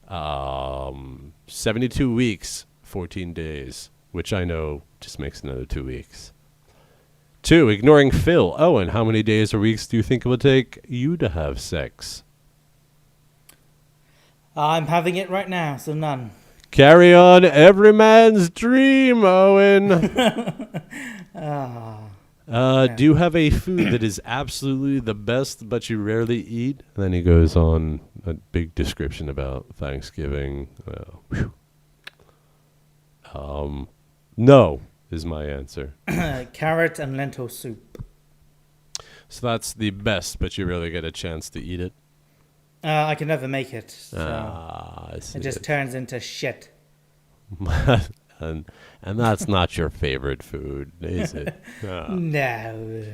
72 weeks, 14 days, which I know just makes another 2 weeks. Two, ignoring Phil. Owen, how many days or weeks do you think it will take you to have sex? I'm having it right now, so none. Carry on every man's dream, Owen. Do you have a food that is absolutely the best but you rarely eat? And then he goes on a big description about Thanksgiving. No is my answer. Carrot and lentil soup. So that's the best, but you rarely get a chance to eat it. I can never make it, so I see it just turns into shit. and that's not your favorite food, is it? No.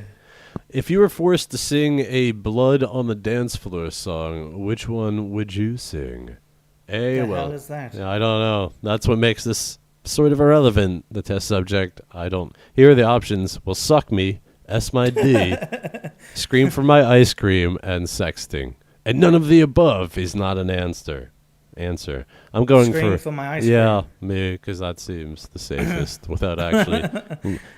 If you were forced to sing a Blood on the Dance Floor song, which one would you sing? The hell is that? I don't know. That's what makes this sort of irrelevant, the test subject. Here are the options. Well, suck me, S my D, scream for my ice cream, and sexting. And none of the above is not an answer. I'm going Scream for my ice yeah, cream. me, because that seems the safest without actually.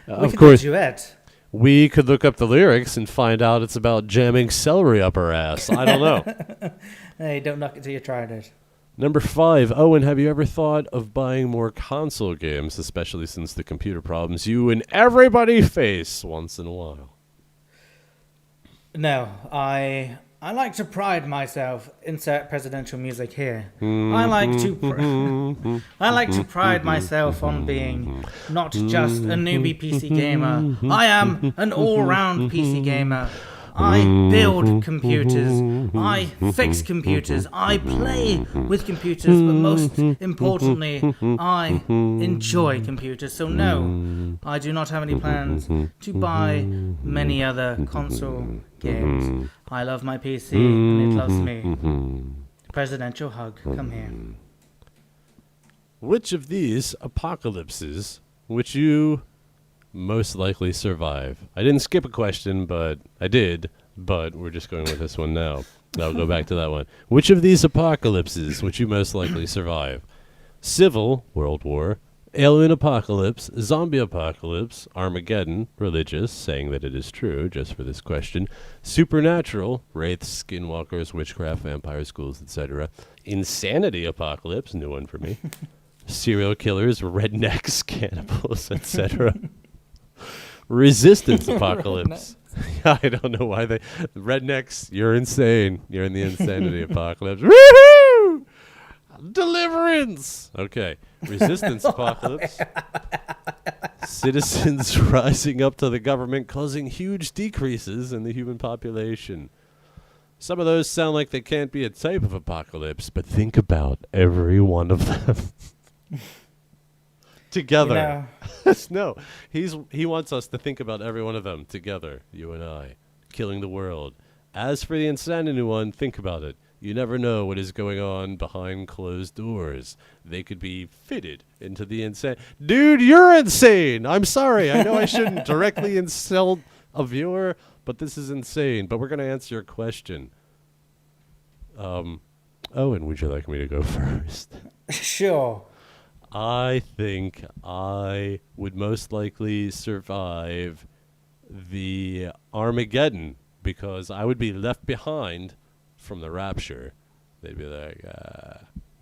Of course, duet. We could look up the lyrics and find out it's about jamming celery up her ass. I don't know. Hey, don't knock it till you tried it. Number 5, Owen, have you ever thought of buying more console games, especially since the computer problems you and everybody face once in a while? No, I like to pride myself. Insert presidential music here. I like to pride myself on being not just a newbie PC gamer. I am an all-round PC gamer. I build computers. I fix computers. I play with computers. But most importantly, I enjoy computers. So no, I do not have any plans to buy many other console games. I love my PC and it loves me. Presidential hug. Come here. Which of these apocalypses would you most likely survive? I didn't skip a question, but I did. But we're just going with this one now. I'll go back to that one. Which of these apocalypses would you most likely survive? Civil, World War, alien apocalypse, zombie apocalypse, Armageddon, religious, saying that it is true, just for this question, supernatural, wraiths, skinwalkers, witchcraft, vampires, ghouls, etc., insanity apocalypse, new one for me, serial killers, rednecks, cannibals, etc., resistance apocalypse. I don't know why rednecks, you're insane. You're in the insanity apocalypse. Woohoo! Deliverance. Okay. Resistance apocalypse. Citizens rising up to the government, causing huge decreases in the human population. Some of those sound like they can't be a type of apocalypse, but think about every one of them. Together. No, he wants us to think about every one of them together, you and I, killing the world. As for the insanity one, think about it. You never know what is going on behind closed doors. They could be fitted into the insane. Dude, you're insane. I'm sorry. I know I shouldn't directly insult a viewer, but this is insane. But we're going to answer your question. Owen, would you like me to go first? Sure. I think I would most likely survive the Armageddon because I would be left behind from the rapture. They'd be like,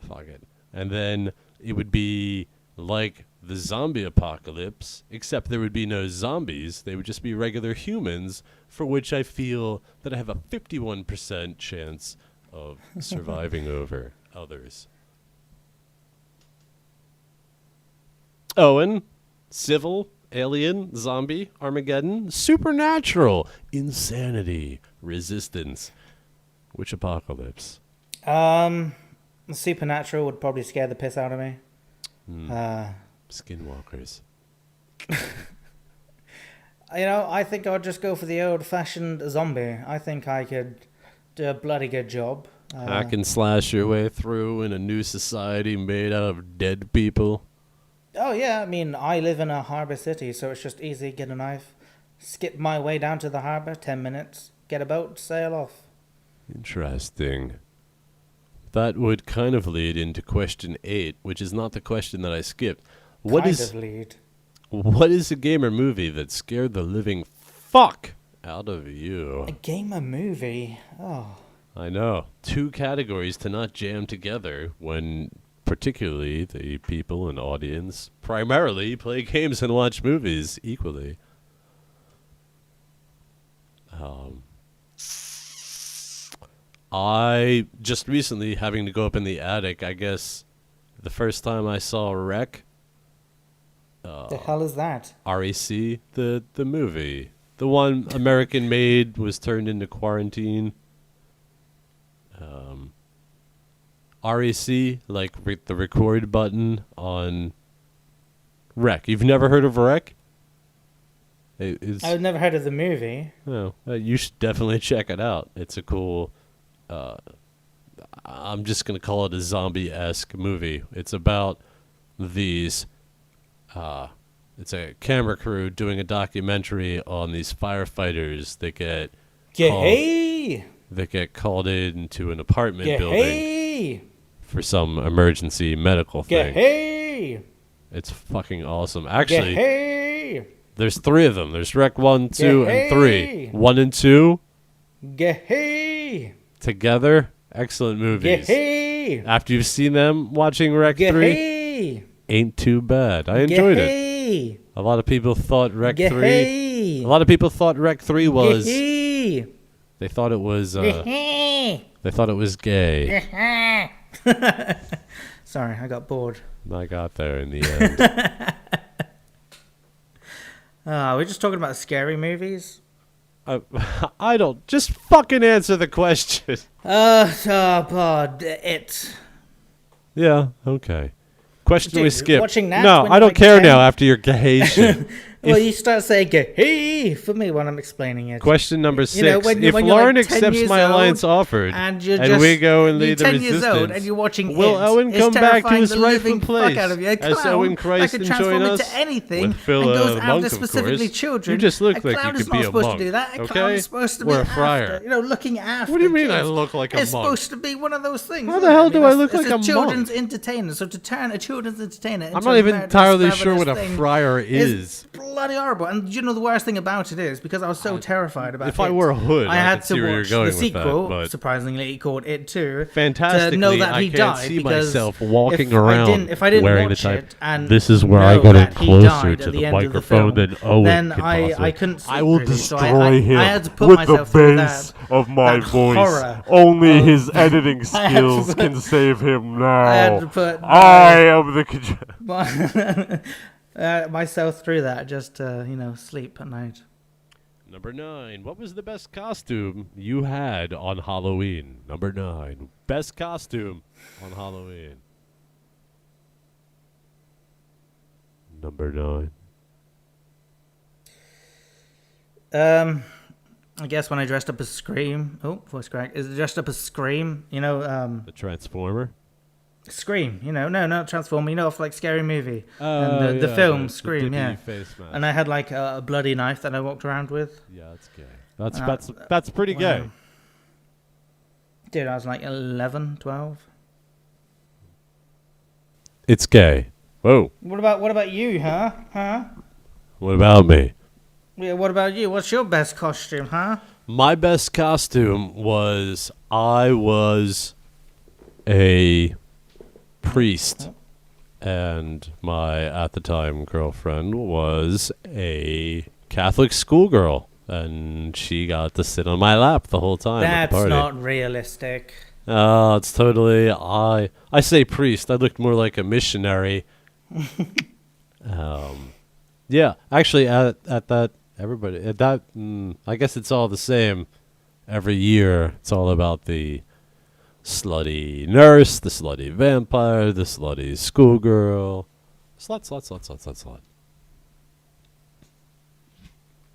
fuck it. And then it would be like the zombie apocalypse, except there would be no zombies. They would just be regular humans, for which I feel that I have a 51% chance of surviving over others. Owen, civil, Alien, zombie, Armageddon, supernatural, insanity, resistance. Which apocalypse? Supernatural would probably scare the piss out of me. Skinwalkers. I think I'd just go for the old-fashioned zombie. I think I could do a bloody good job. Hack and slash your way through in a new society made out of dead people. Oh, yeah, I mean, I live in a harbour city, so it's just easy. Get a knife, skip my way down to the harbour, 10 minutes, get a boat, sail off. Interesting. That would kind of lead into question 8, which is not the question that I skipped. What is a gamer movie that scared the living fuck out of you? A gamer movie? Oh. I know. 2 categories to not jam together when particularly the people and audience primarily play games and watch movies equally. I just recently, having to go up in the attic, I guess the first time I saw Rec. The hell is that? REC, the movie. The one American made was turned into Quarantine. REC, like the record button on Rec. You've never heard of Rec? I've never heard of the movie. No, you should definitely check it out. It's a cool... I'm just going to call it a zombie-esque movie. It's about these... it's a camera crew doing a documentary on these firefighters that get called into an apartment building for some emergency medical thing. It's fucking awesome. Actually, there's 3 of them. There's Rec 1, 2, and 3. 1 and 2 together, excellent movies. After you've seen them, watching Rec 3 ain't too bad. I enjoyed it. A lot of people thought Rec 3. A lot of people thought Rec 3 was. They thought it was. They thought it was gay. Sorry, I got bored. I got there in the end. We're just talking about scary movies. I don't. Just fucking answer the question. It. Yeah. Okay. Question Dude, we skipped. watching that No, when I you're don't like care 10? now after your gay shit. Well, you start saying "hey" for me when I'm explaining it. Question number 6. When if you're Lauren like 10 accepts years my old alliance offered, and we go and you're lead the 10 years resistance, old and you're watching will it, Owen it's come back to terrifying his the rightful living fuck place out of you. A as clown Owen Christ that and can join transform us? into anything With Phill, and goes a after monk, of specifically course. children. You just look a like clown you is could be not a supposed monk. to do that. A Okay? clown is supposed to Or be a friar. after, looking after. What do you mean kids. I look like a It's monk? supposed to be one of those things. How the hell do I look it's like a monk? children's entertainer. So to turn a children's entertainer into I'm not even a entirely sure what a thing friar is. bloody horrible. And you know the worst thing about it is because I was so terrified about it. If I wore a hood, I I had could to see where you're watch going the with sequel. that, but- Surprisingly, called It Too. Fantastically, to know that I he can't died see because myself walking if around if I didn't wearing the watch type. it and This is where I know get that it he closer died to at the end of the microphone film, than Owen then could I possibly. couldn't sleep I will really, so destroy him I had to put with the myself through bass that, of my that voice. horror Only of- his editing I had to skills put- can save him I had to now. put I am the. myself through that just to sleep at night. Number 9. What was the best costume you had on Halloween? Number 9. Best costume on Halloween. Number 9. I guess when I dressed up as Scream. Oh, voice crack. Is it dressed up as Scream? The Transformer. Scream. No, not Transformer. Off like Scary Movie. Oh, And the yeah, film the Scream. dippy Yeah. face mask. And I had like a bloody knife that I walked around with. Yeah, that's gay. That's pretty gay. Wow. Dude, I was like 11, 12. It's gay. Whoa. What about you, huh? What about me? Yeah, what about you? What's your best costume, huh? My best costume was I was a priest, and my at the time girlfriend was a Catholic schoolgirl, and she got to sit on my lap the whole time at the That's party. not realistic. Oh, it's totally. I say priest. I looked more like a missionary. Yeah, actually, at that everybody at that I guess it's all the same. Every year, it's all about the slutty nurse, the slutty vampire, the slutty schoolgirl. Slut, slut, slut, slut, slut, slut.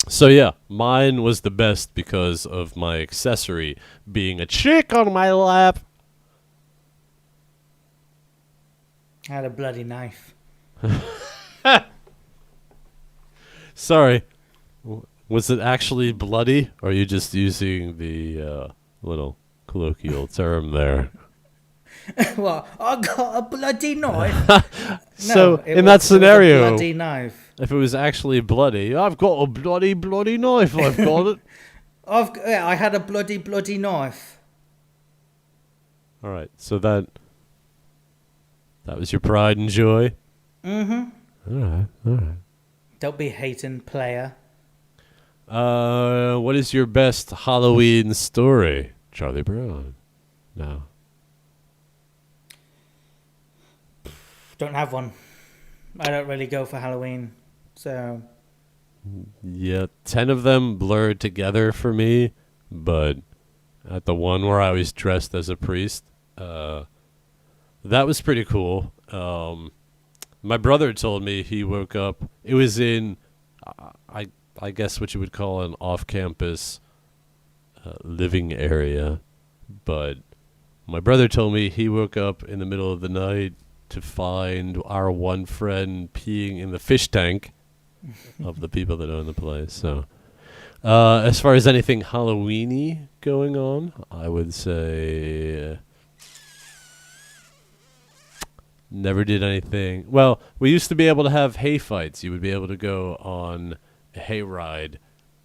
So yeah, mine was the best because of my accessory being a chick on my lap. I had a bloody knife. Sorry, was it actually bloody, or are you just using the little colloquial term there? Well, I got a bloody knife. So it in was- that scenario, it was a bloody knife. if it was actually bloody, I've got a bloody knife. I've got it. I had a bloody knife. All right, so that was your pride and joy. Mm-hmm. All right. Don't be hating, player. What is your best Halloween story, Charlie Brown? No. Don't have one. I don't really go for Halloween, so Yeah, 10 of them blurred together for me, but at the one where I was dressed as a priest, that was pretty cool. My brother told me he woke up. It was in, I guess what you would call an off-campus living area, but my brother told me he woke up in the middle of the night to find our one friend peeing in the fish tank of the people that own the place. So, as far as anything Halloween-y going on, I would say never did anything. Well, we used to be able to have hay fights. You would be able to go on a hay ride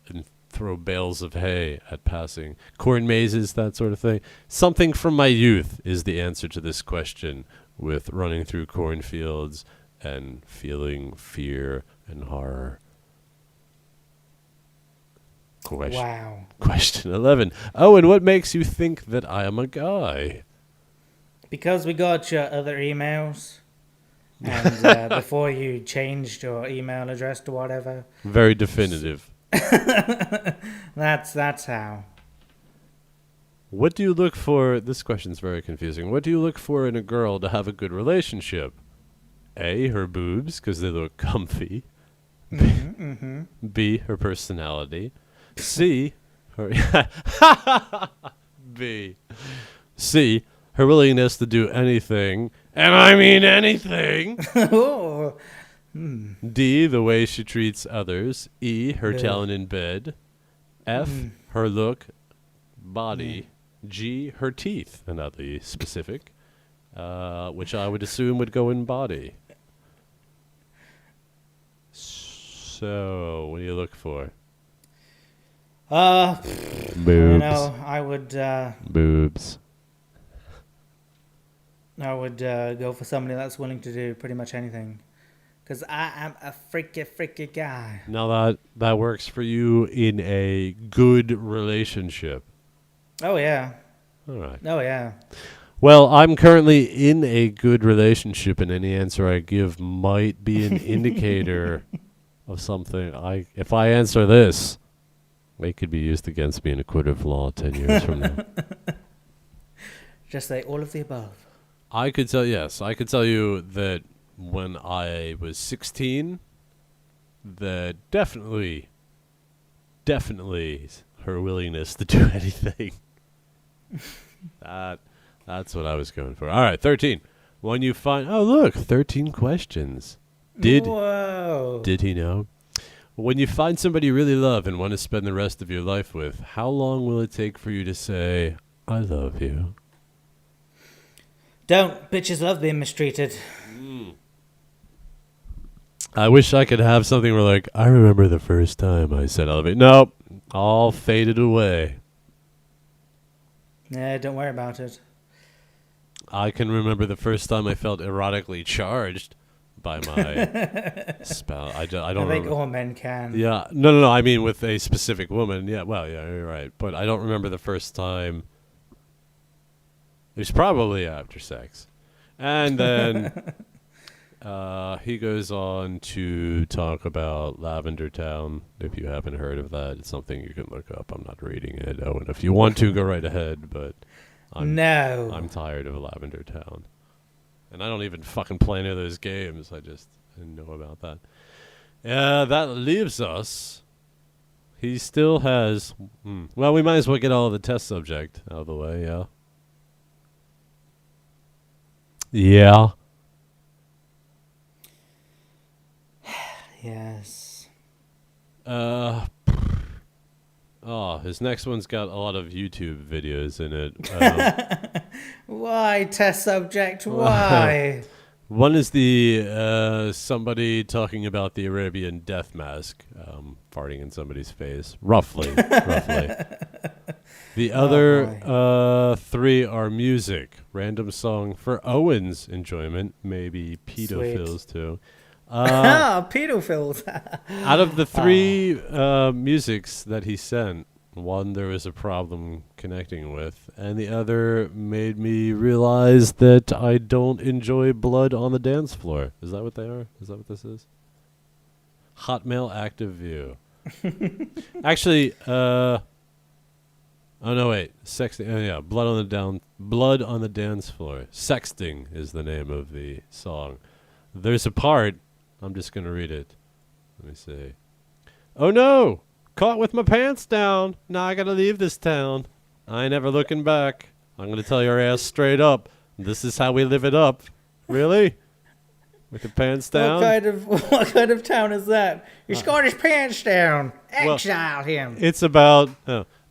and throw bales of hay at passing corn mazes, that sort of thing. Something from my youth is the answer to this question, with running through cornfields and feeling fear and horror. wow. Question 11. Oh, and what makes you think that I am a guy? Because we got your other emails, and before you changed your email address to whatever, Very definitive. that's how. What do you look for? This question's very confusing. What do you look for in a girl to have a good relationship? A, her boobs, because they look comfy. B, her personality. C, her B. C, her willingness to do anything, and I mean anything. Oh, D, the way she treats others. E, her talent in bed. F, her look, body. G, her teeth, and oddly specific, which I would assume would go in body. So, what do you look for? Boobs. I would Boobs. go for somebody that's willing to do pretty much anything, because I am a freaky guy. Now that works for you in a good relationship. Oh yeah. All right. Oh yeah. Well, I'm currently in a good relationship, and any answer I give might be an indicator of something. If I answer this, it could be used against me in a court of law 10 years from now. Just say all of the above. I could tell you that when I was 16, that definitely her willingness to do anything. That's what I was going for. All right, 13. When you find, oh look, 13 questions. Whoa. Did he know? When you find somebody you really love and want to spend the rest of your life with, how long will it take for you to say, I love you? Don't. Bitches love being mistreated. I wish I could have something where, like, I remember the first time I said I love you. Nope. All faded away. Yeah, don't worry about it. I can remember the first time I felt erotically charged by my spouse. I don't I think remember. all men can. Yeah. No. I mean, with a specific woman. Yeah, well, yeah, you're right. But I don't remember the first time. It was probably after sex. And then He goes on to talk about Lavender Town. If you haven't heard of that, it's something you can look up. I'm not reading it. Oh, and if you want to, go right ahead. But I'm tired of Lavender Town, and I don't even fucking play any of those games. I just didn't know about that. That leaves us. He still has. Well, we might as well get all of the test subject out of the way. Yeah. Yeah. Yes. His next one's got a lot of YouTube videos in it. Why, test subject? Why? One is the somebody talking about the Arabian death mask, farting in somebody's face, roughly. The other three are music, random song for Owens' enjoyment, maybe pedophiles too. Pedophiles. Out of the three musics that he sent, one there was a problem connecting with, and the other made me realize that I don't enjoy blood on the dance floor. Is that what they are? Is that what this is? Hotmail active view. Actually, oh no, wait. Sexting. Oh yeah, blood on the dance floor. Sexting is the name of the song. There's a part. I'm just gonna read it. Let me see. Oh no! Caught with my pants down. Now I gotta leave this town. I ain't never looking back. I'm gonna tell your ass straight up. This is how we live it up. Really? With your pants down? What kind of town is that? He's got his pants down. Exile him. It's about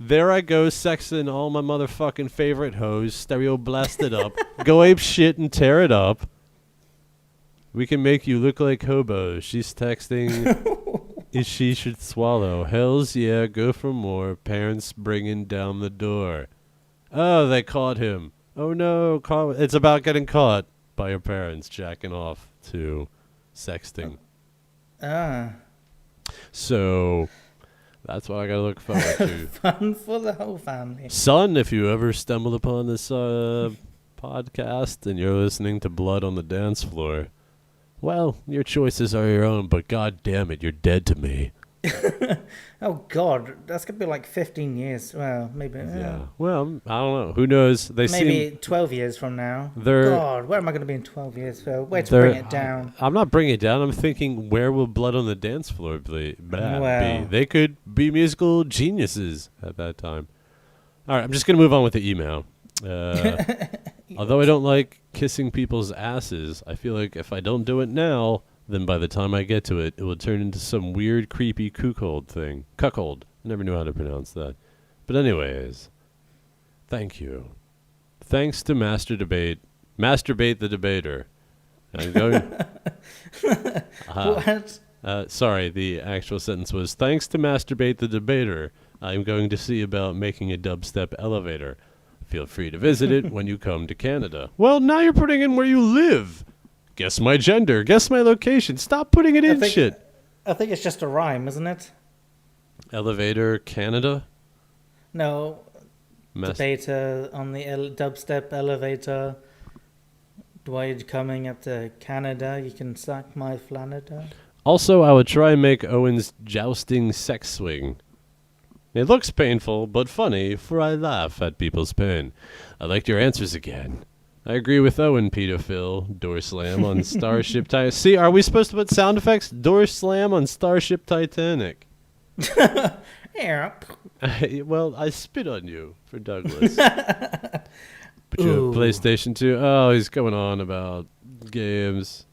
there I go sexing all my motherfucking favorite hoes, stereo blasted up. Go ape shit and tear it up. We can make you look like hobos. She's texting. Is she should swallow. Hells yeah, go for more. Parents bringing down the door. Oh, they caught him. Oh no, it's about getting caught by your parents jacking off to sexting. So that's what I gotta look forward to. Fun for the whole family. Son, if you ever stumble upon this podcast and you're listening to Blood on the Dance Floor, well, your choices are your own, but god damn it, you're dead to me. Oh god, that's gonna be like 15 years. Well, maybe. Yeah. Well, I don't know. Who knows? Maybe 12 years from now. God, where am I gonna be in 12 years, Phil? Where to bring it down? I'm not bringing it down. I'm thinking, where will Blood on the Dance Floor be? They could be musical geniuses at that time. All right, I'm just gonna move on with the email. Although I don't like kissing people's asses, I feel like if I don't do it now, then by the time I get to it, it will turn into some weird, creepy cuckold thing. Cuckold. I never knew how to pronounce that. But anyways, thank you. Thanks to Masturbate the Debater. I'm going... What? Sorry, the actual sentence was, thanks to Masturbate the Debater, I'm going to see about making a dubstep elevator. Feel free to visit it when you come to Canada. Well, now you're putting in where you live. Guess my gender. Guess my location. Stop putting it in shit. I think it's just a rhyme, isn't it? Elevator, Canada? No. Debater on the dubstep elevator. Dwight coming up to Canada. You can suck my flanada. Also, I would try and make Owens' jousting sex swing. It looks painful, but funny, for I laugh at people's pain. I liked your answers again. I agree with Owen, pedophile. Door slam on Starship Titanic. See, are we supposed to put sound effects? Door slam on Starship Titanic. Yeah. Well, I spit on you for Douglas. But you have PlayStation 2. Oh, he's going on about games.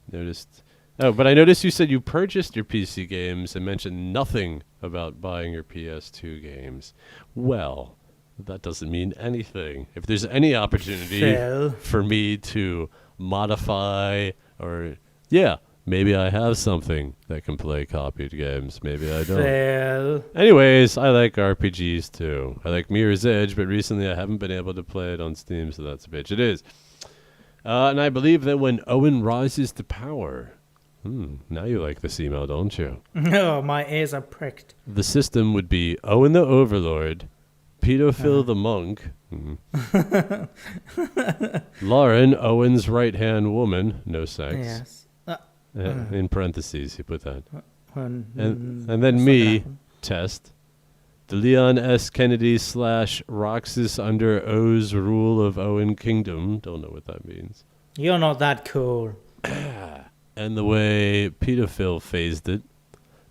But I noticed you said you purchased your PC games and mentioned nothing about buying your PS2 games. Well, that doesn't mean anything. If there's any opportunity for me to modify or, maybe I have something that can play copied games. Maybe I don't. Anyways, I like RPGs too. I like Mirror's Edge, but recently I haven't been able to play it on Steam, so that's a bitch. It is. And I believe that when Owen rises to power... now you like this email, don't you? No, my ears are pricked. The system would be Owen the Overlord, Pedophile the Monk, Lauren, Owen's right-hand woman, no sex. Yes. In parentheses, he put that. And And then that's not me, gonna happen. test. The Leon S. Kennedy / Roxas under O's rule of Owen Kingdom. Don't know what that means. You're not that cool. And the way Phill phrased it,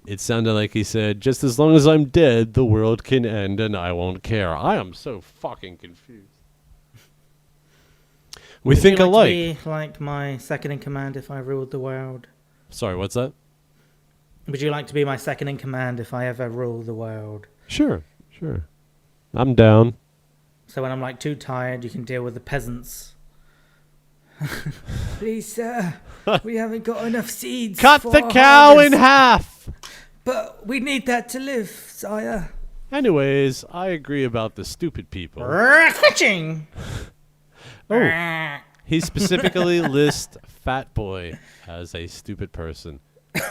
it sounded like he said, just as long as I'm dead, the world can end and I won't care. I am so fucking confused. We think Would you like alike. to be like my second in command if I ruled the world? Sorry, what's that? Would you like to be my second in command if I ever rule the world? Sure. I'm down. So when I'm like too tired, you can deal with the peasants. Please, sir, we haven't got enough seeds. Cut for the our cow in harvest, half! But we need that to live, sire. Anyways, I agree about the stupid people. Fetching. Oh, he specifically lists Fat Boy as a stupid person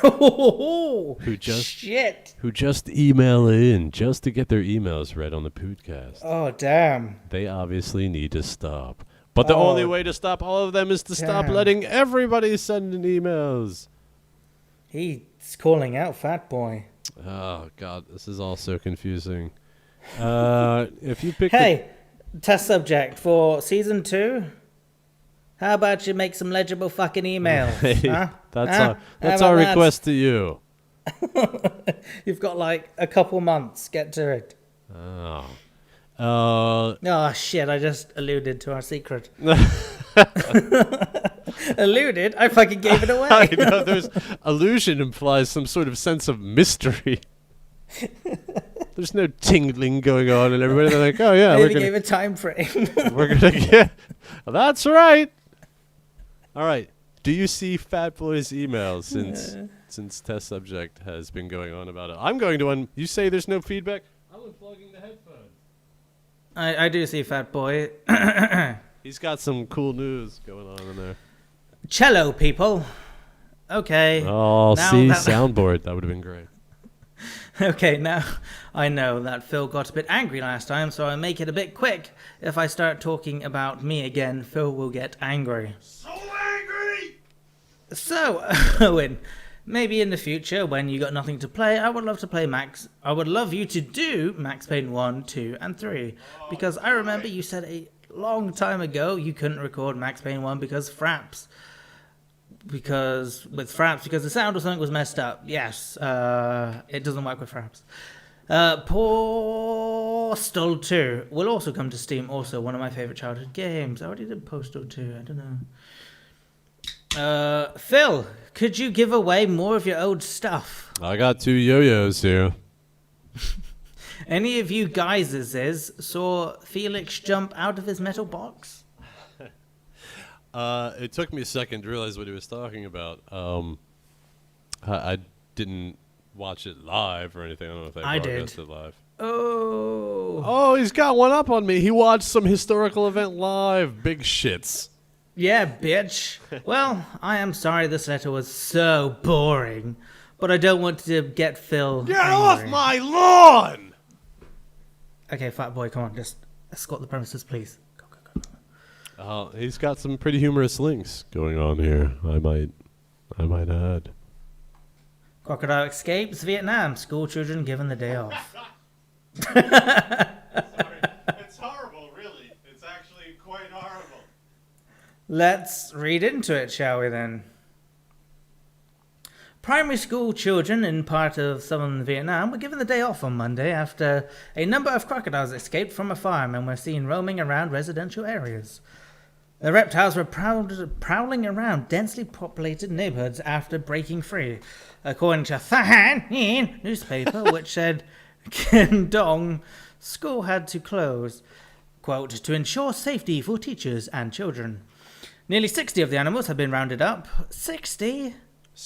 who just email in just to get their emails read on the podcast. Oh, damn. They obviously need to stop. But the only way to stop all of them is to stop damn. letting everybody send in emails. He's calling out Fat Boy. Oh, God, this is all so confusing. If you pick Hey, test subject for season 2. How about you make some legible fucking emails? Hey, huh? that's Huh? that's How our about that? request to you. You've got like a couple months. Get to it. Oh. Oh, shit. I just alluded to our secret. Alluded? I fucking gave it away. I know, there's illusion implies some sort of sense of mystery. There's no tingling going on, and everybody's like, "Oh yeah, I we're even gonna gave a time frame. we're gonna get." That's right. All right. Do you see Fat Boy's emails since test subject has been going on about it? I'm going to You say there's no feedback? I'm unplugging the headphones. I do see Fat Boy. He's got some cool news going on in there. Cello, people. Okay. Oh, Now see, that- soundboard. That would have been great. Okay, now I know that Phill got a bit angry last time, so I'll make it a bit quick. If I start talking about me again, Phill will get angry. So angry! So, Owen, maybe in the future, when you got nothing to play, I would love to play I would love you to do Max Payne 1, 2, and 3. Because I remember you said a long time ago you couldn't record Max Payne 1 because fraps. Because the sound or something was messed up. Yes, it doesn't work with fraps. Postal 2 will also come to Steam. Also, one of my favorite childhood games. I already did Postal 2. I don't know. Phill, could you give away more of your old stuff? I got 2 yo-yos here. Any of you guys saw Felix jump out of his metal box? It took me a second to realize what he was talking about. I didn't watch it live or anything. I don't know if they I did. broadcast it live. Oh, He's got one up on me. He watched some historical event live. Big shits. yeah, bitch. Well, I am sorry this letter was so boring, but I don't want to get Phill Get angry. off my lawn! Okay, Fat Boy, come on, just escort the premises, please. Go, go, go. He's got some pretty humorous links going on here. I might add. Crocodile escapes Vietnam. School children given the day off. Sorry. It's horrible, really. It's actually quite horrible. Let's read into it, shall we then? Primary school children in part of southern Vietnam were given the day off on Monday after a number of crocodiles escaped from a farm and were seen roaming around residential areas. The reptiles were prowling around densely populated neighborhoods after breaking free, according to Tha Ninh newspaper, which said Ken Dong school had to close, quote, to ensure safety for teachers and children. Nearly 60 of the animals have been rounded up. 60?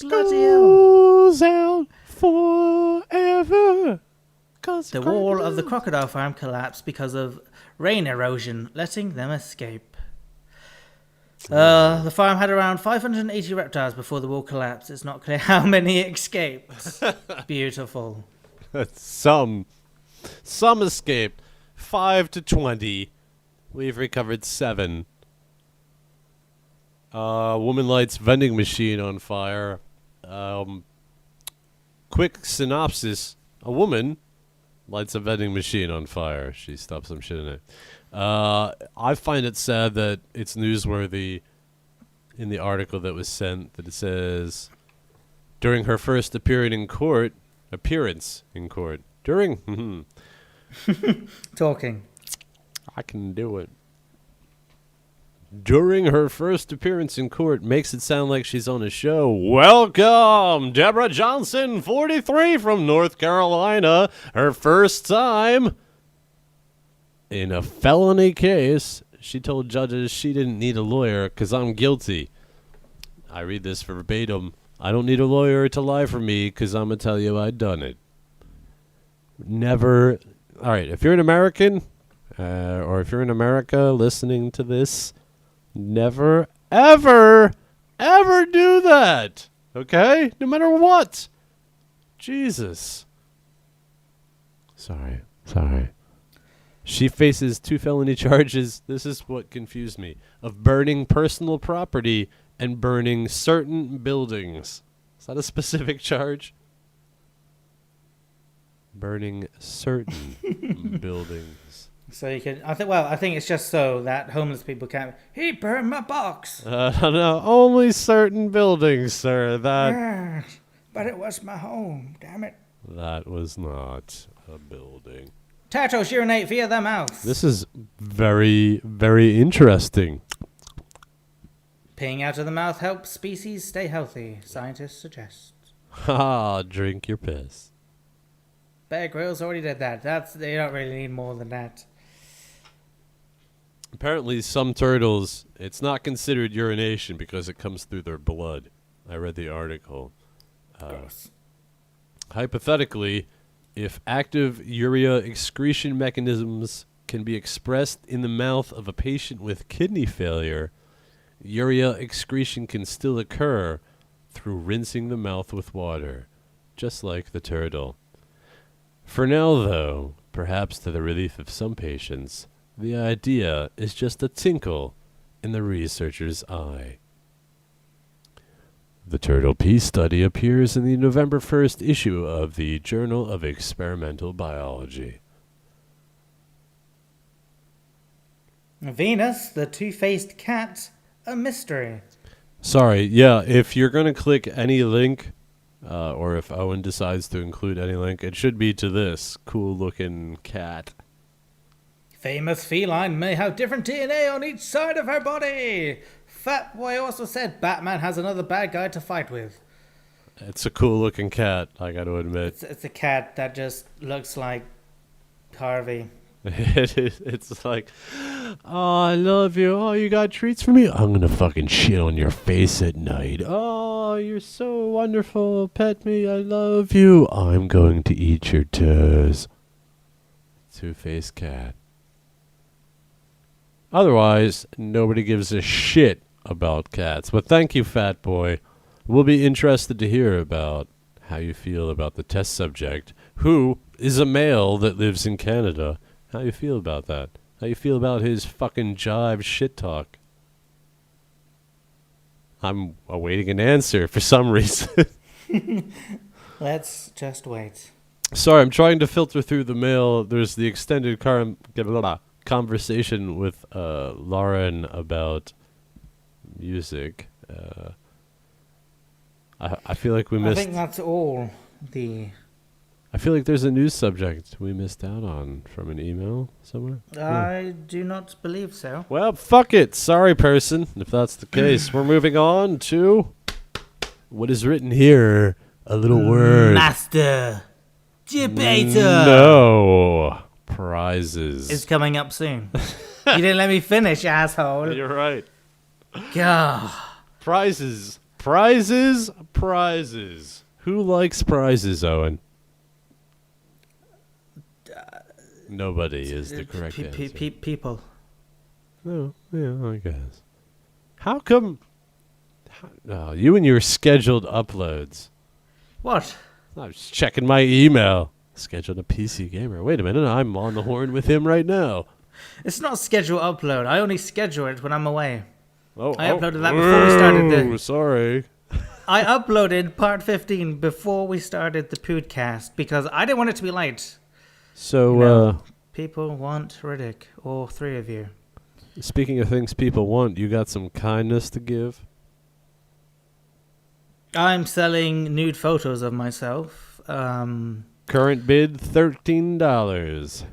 Bloody hell. School's out forever. The wall of the crocodile farm collapsed because of rain erosion, letting them escape. The farm had around 580 reptiles before the wall collapsed. It's not clear how many escaped. Beautiful. Some escaped. 5 to 20. We've recovered 7. Woman lights vending machine on fire. Quick synopsis. A woman lights a vending machine on fire. She stuffs some shit in it. I find it sad that it's newsworthy in the article that was sent that it says, during her first appearance in court, Talking. I can do it. During her first appearance in court, makes it sound like she's on a show. Welcome, Deborah Johnson, 43 from North Carolina. Her first time in a felony case. She told judges she didn't need a lawyer because I'm guilty. I read this verbatim. I don't need a lawyer to lie for me because I'm going to tell you I done it. Never. All right, if you're an American or if you're in America listening to this, never, ever, ever do that. Okay? No matter what. Jesus. Sorry. She faces 2 felony charges. This is what confused me. Of burning personal property and burning certain buildings. Is that a specific charge? Burning certain buildings. So you can, I think it's just so that homeless people can't, he burned my box. No, only certain buildings, sir. But it was my home, damn it. That was not a building. Turtles urinate via their mouth. This is very, very interesting. Peeing out of the mouth helps species stay healthy, scientists suggest. Ha, drink your piss. Bear Grylls already did that. They don't really need more than that. Apparently, some turtles, it's not considered urination because it comes through their blood. I read the article. Hypothetically, if active urea excretion mechanisms can be expressed in the mouth of a patient with kidney failure, urea excretion can still occur through rinsing the mouth with water, just like the turtle. For now, though, perhaps to the relief of some patients, the idea is just a tinkle in the researcher's eye. The turtle pee study appears in the November 1st issue of the Journal of Experimental Biology. Venus, the two-faced cat, a mystery. Sorry, yeah, if you're going to click any link, or if Owen decides to include any link, it should be to this cool-looking cat. Famous feline may have different DNA on each side of her body. Fat Boy also said Batman has another bad guy to fight with. It's a cool-looking cat, I got to admit. It's a cat that just looks like Harvey. It's like, oh, I love you. Oh, you got treats for me? I'm going to fucking shit on your face at night. Oh, you're so wonderful. Pet me. I love you. I'm going to eat your toes. Two-faced cat. Otherwise, nobody gives a shit about cats. But thank you, Fat Boy. We'll be interested to hear about how you feel about the test subject, who is a male that lives in Canada. How you feel about that? How you feel about his fucking jive shit talk? I'm awaiting an answer for some reason. Let's just wait. Sorry, I'm trying to filter through the mail. There's the extended conversation with Lauren about music. I feel like we missed... I think that's all the... I feel like there's a news subject we missed out on from an email somewhere. I do not believe so. Well, fuck it. Sorry, person, if that's the case. We're moving on to what is written here. A little word. Master Debater. No. Prizes. It's coming up soon. You didn't let me finish, asshole. You're right. God. Prizes. Prizes. Prizes. Who likes prizes, Owen? Nobody is the correct answer. People. No, yeah, I guess. How come... you and your scheduled uploads. What? I was checking my email. Scheduled a PC gamer. Wait a minute, I'm on the horn with him right now. It's not scheduled upload. I only schedule it when I'm away. Oh, I uploaded that before we started the... sorry. I uploaded part 15 before we started the podcast because I didn't want it to be late. So, You know, people want Riddick, all three of you. speaking of things people want, you got some kindness to give? I'm selling nude photos of myself. Current bid, $13.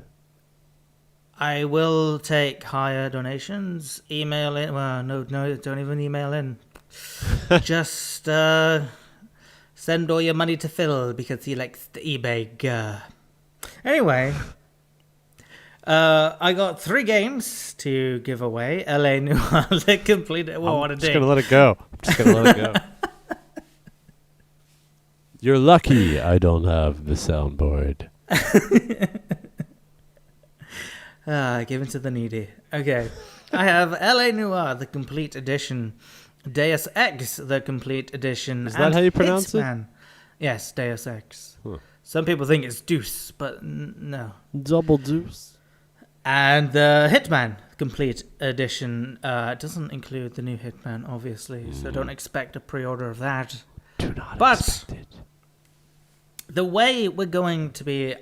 I will take higher donations. Email in. Well, no, don't even email in. Just send all your money to Phill because he likes the eBay. Anyway, I got 3 games to give away. LA Noir, the complete. Well, what a I'm day. just gonna let it go. You're lucky I don't have the soundboard. Given to the needy. Okay. I have LA Noir, the complete edition. Deus Ex, the complete edition. Is that how you pronounce Hitman. Yes, Deus Ex. Huh. Some people think it's Deuce, but no. Double deuce. And the Hitman complete edition doesn't include the new Hitman, obviously, so don't expect a pre-order of that. Do not But expect it. the way we're going to be,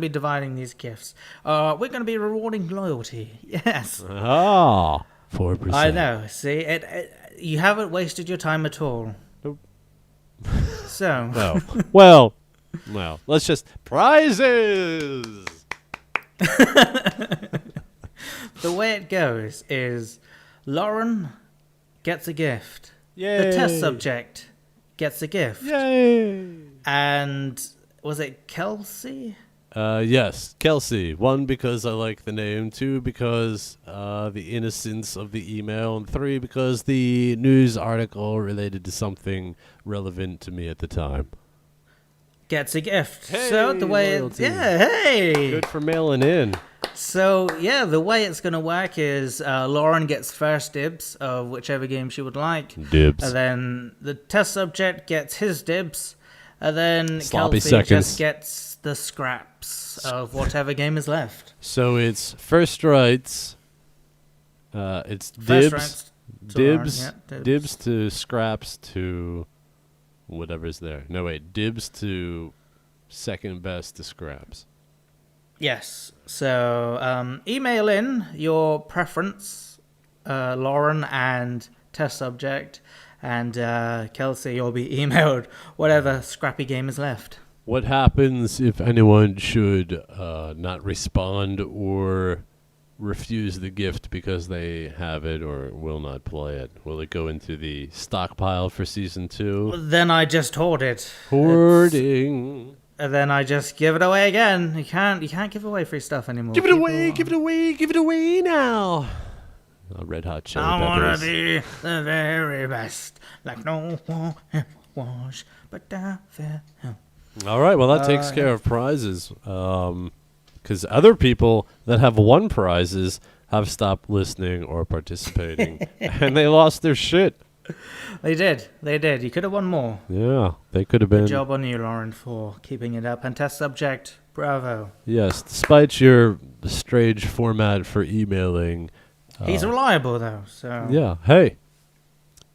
dividing these gifts, we're going to be rewarding loyalty. Yes. Ah, 4%. I know. See, you haven't wasted your time at all. Nope. So. Well, let's just prizes. The way it goes is Lauren gets a gift. Yay. The test subject gets a gift. Yay. And was it Kelsey? Yes, Kelsey. 1, because I like the name. 2, because the innocence of the email. And 3, because the news article related to something relevant to me at the time. Gets a gift. Hey, so the way loyalty. hey. Good for mailing in. So yeah, the way it's gonna work is Lauren gets first dibs of whichever game she would like. Dibs. And then the test subject gets his dibs. And then Sloppy Kelsey seconds. just gets the scraps of whatever game is left. So it's first rights. It's First dibs. rights to Lauren, Dibs. yeah, Dibs to scraps to whatever's there. No, wait. Dibs to second best to scraps. Yes. So email in your preference, Lauren and test subject, and Kelsey, you'll be emailed whatever scrappy game is left. What happens if anyone should not respond or refuse the gift because they have it or will not play it? Will it go into the stockpile for season 2? Then I just hoard it. Hoarding. And then I just give it away again. You can't give away free stuff anymore. Give it away, give it away now. Red Hot Chili I Peppers. wanna be the very best, like no one ever was, but I feel. All right, well, that takes care of prizes. Because other people that have won prizes have stopped listening or participating, and they lost their shit. They did. You could have won more. Yeah, they could have been. Good job on you, Lauren, for keeping it up. And test subject, bravo. Yes, despite your strange format for emailing. He's reliable, though, so... Yeah, hey,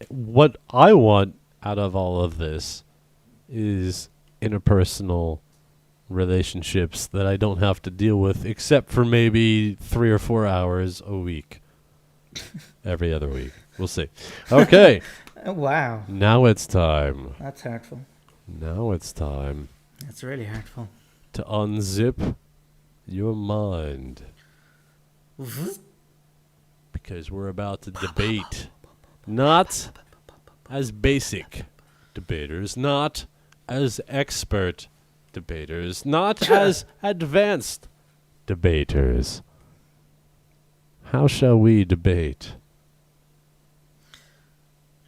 what I want out of all of this is interpersonal relationships that I don't have to deal with except for maybe 3 or 4 hours a week. Every other week. We'll see. Okay. Wow. Now it's time. That's hurtful. Now it's time That's really hurtful. to unzip your mind. Because we're about to debate. Not as basic debaters, not as expert debaters, not as advanced debaters. How shall we debate?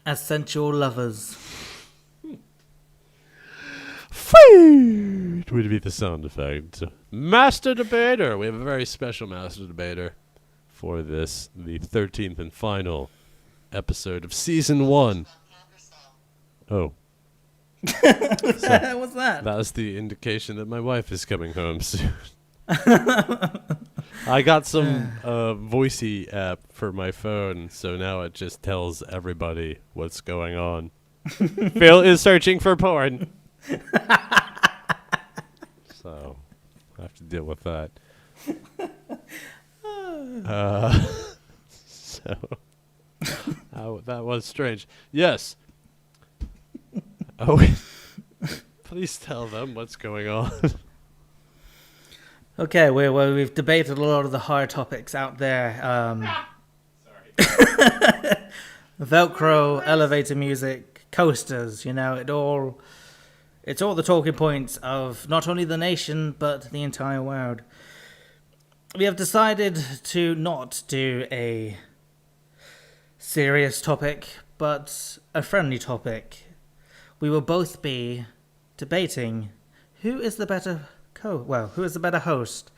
As sensual lovers. Feed would be the sound effect. Master debater. We have a very special master debater for this, the 13th and final episode of season 1. Oh. What's that? That's the indication that my wife is coming home soon. I got some Voicey app for my phone, so now it just tells everybody what's going on. Phill is searching for porn. So I have to deal with that. So that was strange. Yes. Oh, please tell them what's going on. Okay, we've debated a lot of the hard topics out there. Velcro, elevator music, coasters, it's all the talking points of not only the nation, but the entire world. We have decided to not do a serious topic, but a friendly topic. We will both be debating who is the better host.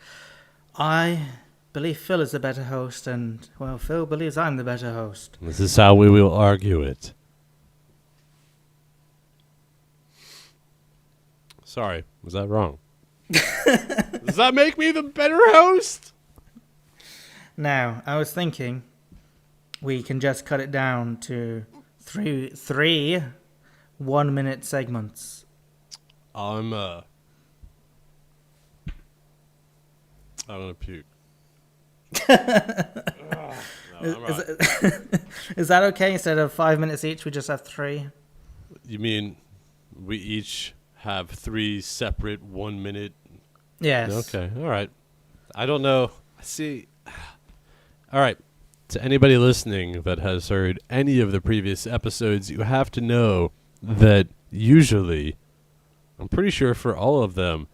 I believe Phill is the better host, and, Phill believes I'm the better host. This is how we will argue it. Sorry, was that wrong? Does that make me the better host? Now, I was thinking we can just cut it down to three 1-minute segments. I'm gonna puke. Is that okay? Instead of 5 minutes each, we just have 3? You mean we each have 3 separate 1-minute? Yes. Okay, all right. I don't know. See, all right. To anybody listening that has heard any of the previous episodes, you have to know that usually, I'm pretty sure for all of them,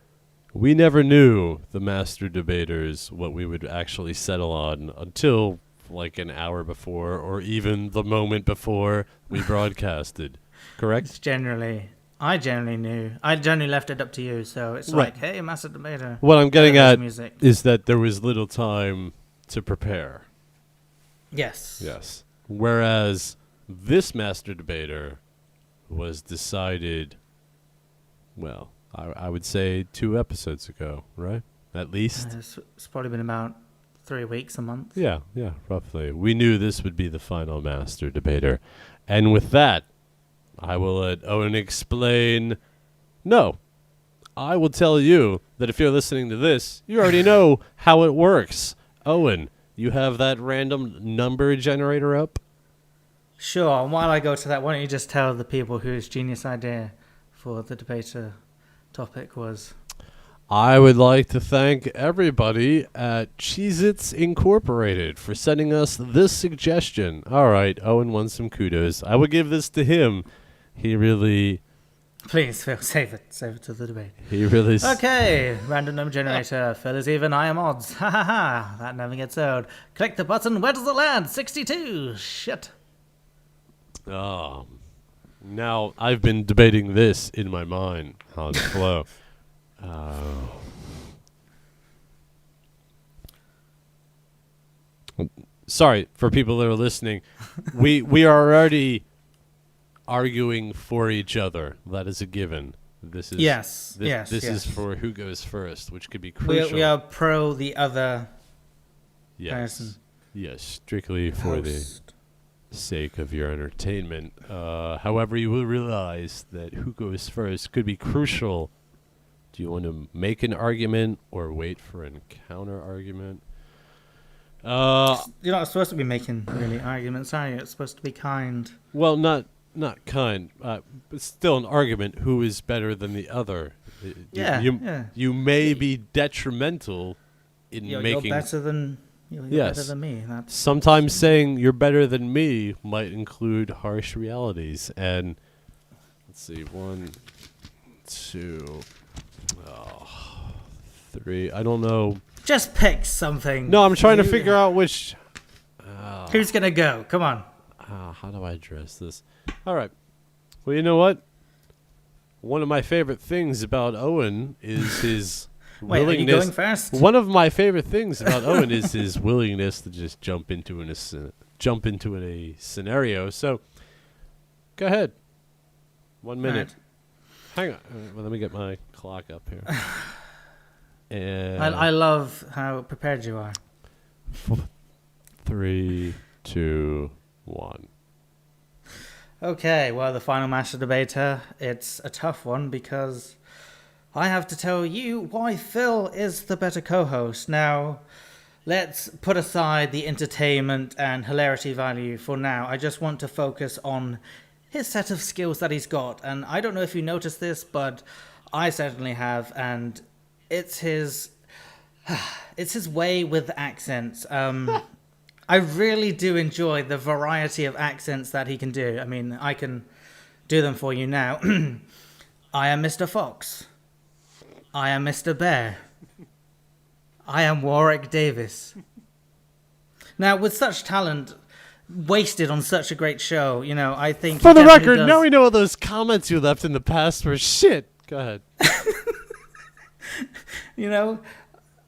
we never knew, the master debaters, what we would actually settle on until like an hour before or even the moment before we broadcasted. Correct? I generally knew. I generally left it up to you, so it's right. Like, hey, master debater. What I'm getting at music. is that there was little time to prepare. Yes. Yes. Whereas this master debater was decided, well, I would say 2 episodes ago, right? At least. It's probably been about 3 weeks, a month. Yeah, roughly. We knew this would be the final master debater. And with that, I will let Owen explain. No, I will tell you that if you're listening to this, you already know how it works. Owen, you have that random number generator up? Sure, and while I go to that, why don't you just tell the people whose genius idea for the debater topic was? I would like to thank everybody at Cheez-Its Incorporated for sending us this suggestion. All right, Owen wants some kudos. I would give this to him. He really... Please, Phill, save it. Save it to the debate. He really... Okay, random number generator. Phill is even, I am odds. Ha ha ha. That never gets old. Click the button. Where does it land? 62. Shit. Oh. Now, I've been debating this in my mind on the flow. Sorry, for people that are listening. We are already arguing for each other. That is a given. This is This is for who goes first, which could be crucial. We are pro the other person. Yes, strictly for the sake of your entertainment. However, you will realize that who goes first could be crucial. Do you want to make an argument or wait for a counter argument? You're not supposed to be making really arguments, are you? It's supposed to be kind. Well, not kind, but still an argument. Who is better than the other? You may be detrimental in making. You're better than. You're better than me. Sometimes saying you're better than me might include harsh realities. And let's see, 1, 2, 3. I don't know. Just pick something. No, I'm trying to figure out which. Who's gonna go? Come on. How do I address this? All right. Well, you know what? One of my favorite things about Owen is his Wait, willingness. are you going first? One of my favorite things about Owen is his willingness to just jump into a scenario. So, go ahead. 1 minute. Right. Hang on. Well, let me get my clock up here. And I love how prepared you are. 3, 2, 1. Okay, well, the final master debater, it's a tough one because I have to tell you why Phill is the better co-host. Now, let's put aside the entertainment and hilarity value for now. I just want to focus on his set of skills that he's got. And I don't know if you noticed this, but I certainly have. And it's his way with accents. I really do enjoy the variety of accents that he can do. I mean, I can do them for you now. I am Mr. Fox. I am Mr. Bear. I am Warwick Davis. Now, with such talent wasted on such a great show, I think... For the record, now we know all those comments you left in the past were shit. Go ahead.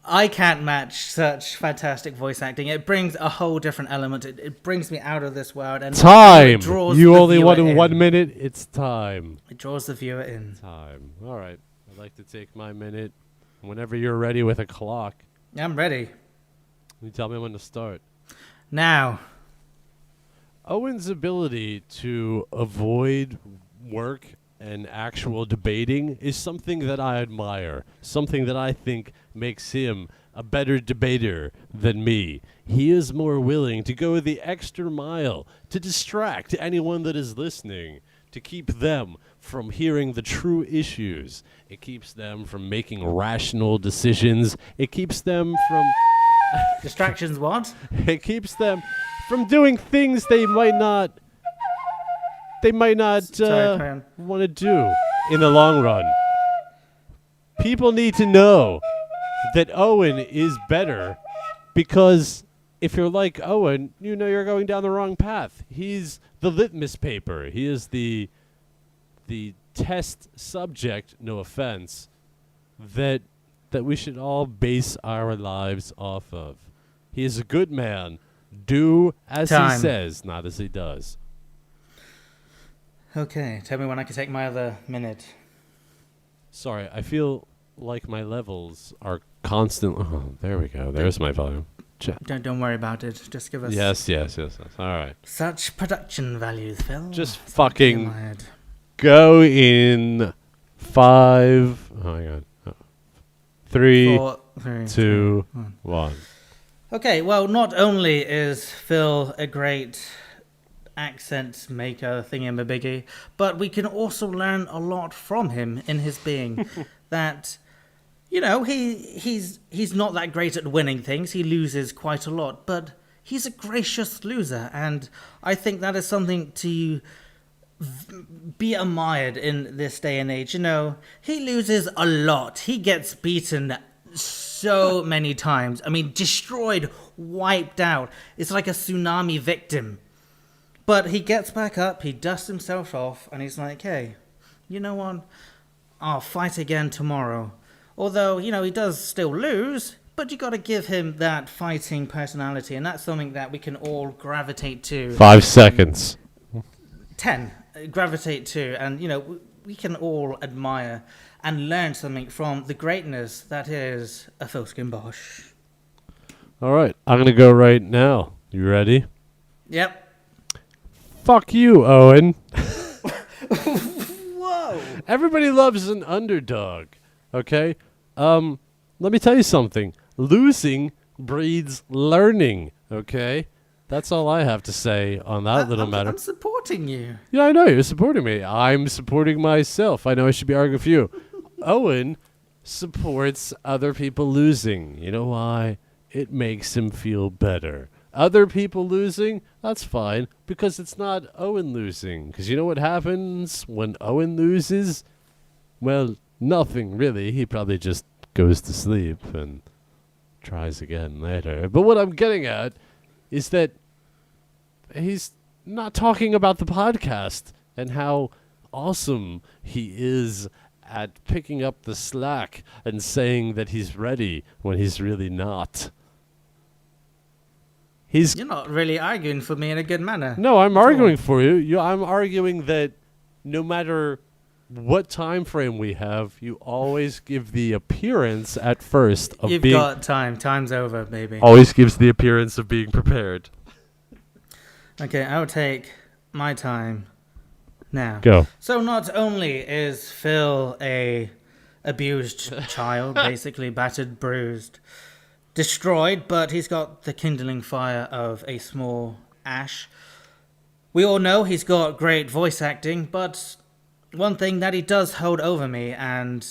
I can't match such fantastic voice acting. It brings a whole different element. It brings me out of this world. And time! It draws you the only viewer wanted in. 1 minute. It's time. It draws the viewer in. Time. All right. I'd like to take my minute whenever you're ready with a clock. I'm ready. You tell me when to start. Now. Owens' ability to avoid work and actual debating is something that I admire, something that I think makes him a better debater than me. He is more willing to go the extra mile to distract anyone that is listening, to keep them from hearing the true issues. It keeps them from making rational decisions. It keeps them from... Distractions what? It keeps them from doing things they might not want to do in the long run. People need to know that Owen is better, because if you're like Owen, you know you're going down the wrong path. He's the litmus paper. He is the test subject, no offense, that we should all base our lives off of. He is a good man. Do as he says, not as he does. Okay, tell me when I can take my other minute. Sorry, I feel like my levels are constant. Oh, there we go. There's my volume. Don't worry about it. Just give us... Yes. All right. Such production values, Phill. Just fucking go in 5... Oh, my God. 3, 2, 1. Okay, well, not only is Phill a great accent maker thingamabiggy, but we can also learn a lot from him in his being. That, he's not that great at winning things. He loses quite a lot, but he's a gracious loser, and I think that is something to be admired in this day and age. He loses a lot. He gets beaten so many times. I mean, destroyed, wiped out. It's like a tsunami victim. But he gets back up, he dusts himself off, and he's like, hey, you know what? I'll fight again tomorrow. Although, he does still lose, but you got to give him that fighting personality, and that's something that we can all gravitate to. 5 seconds. 10. Gravitate to, and, we can all admire and learn something from the greatness that is a Phill Skimbosh. All right, I'm going to go right now. You ready? Yep. Fuck you, Owen. Whoa. Everybody loves an underdog, okay? Let me tell you something. Losing breeds learning, okay? That's all I have to say on that little matter. I'm supporting you. Yeah, I know. You're supporting me. I'm supporting myself. I know I should be arguing for you. Owen supports other people losing. You know why? It makes him feel better. Other people losing, that's fine, because it's not Owen losing. Because you know what happens when Owen loses? Well, nothing really. He probably just goes to sleep and tries again later. But what I'm getting at is that he's not talking about the podcast and how awesome he is at picking up the slack and saying that he's ready when he's really not. You're not really arguing for me in a good manner. No, I'm arguing for you. I'm arguing that no matter what time frame we have, you always give the appearance at first of You've got time. Time's over, baby. Always gives the appearance of being prepared. Okay, I'll take my time Now, Go. so not only is Phill a abused child, basically battered, bruised, destroyed, but he's got the kindling fire of a small ash. We all know he's got great voice acting, but one thing that he does hold over me, and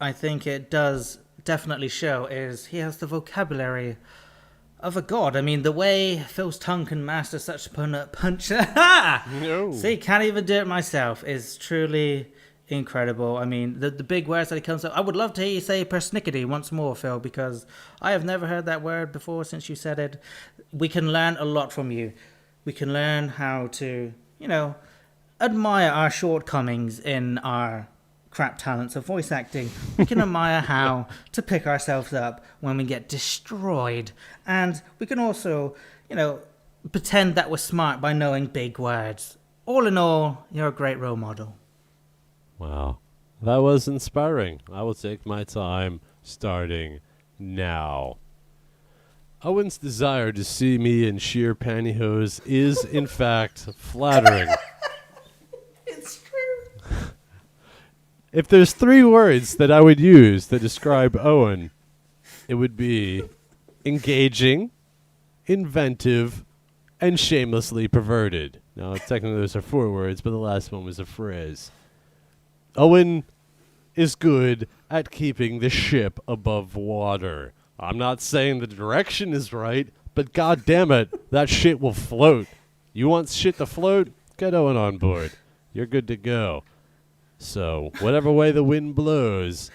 I think it does definitely show, is he has the vocabulary of a god. I mean, the way Phil's tongue can master such punch. No. See, can't even do it myself, is truly incredible. I mean, the big words that he comes up. I would love to hear you say persnickety once more, Phill, because I have never heard that word before since you said it. We can learn a lot from you. We can learn how to, admire our shortcomings in our crap talents of voice acting. We can admire how to pick ourselves up when we get destroyed. And we can also, pretend that we're smart by knowing big words. All in all, you're a great role model. Wow. That was inspiring. I will take my time starting now. Owen's desire to see me in sheer pantyhose is, in fact, flattering. It's true. If there's 3 words that I would use to describe Owen, it would be engaging, inventive, and shamelessly perverted. Now, technically those are 4 words, but the last one was a phrase. Owen is good at keeping the ship above water. I'm not saying the direction is right, but god damn it, that shit will float. You want shit to float? Get Owen on board. You're good to go. So, whatever way the wind blows,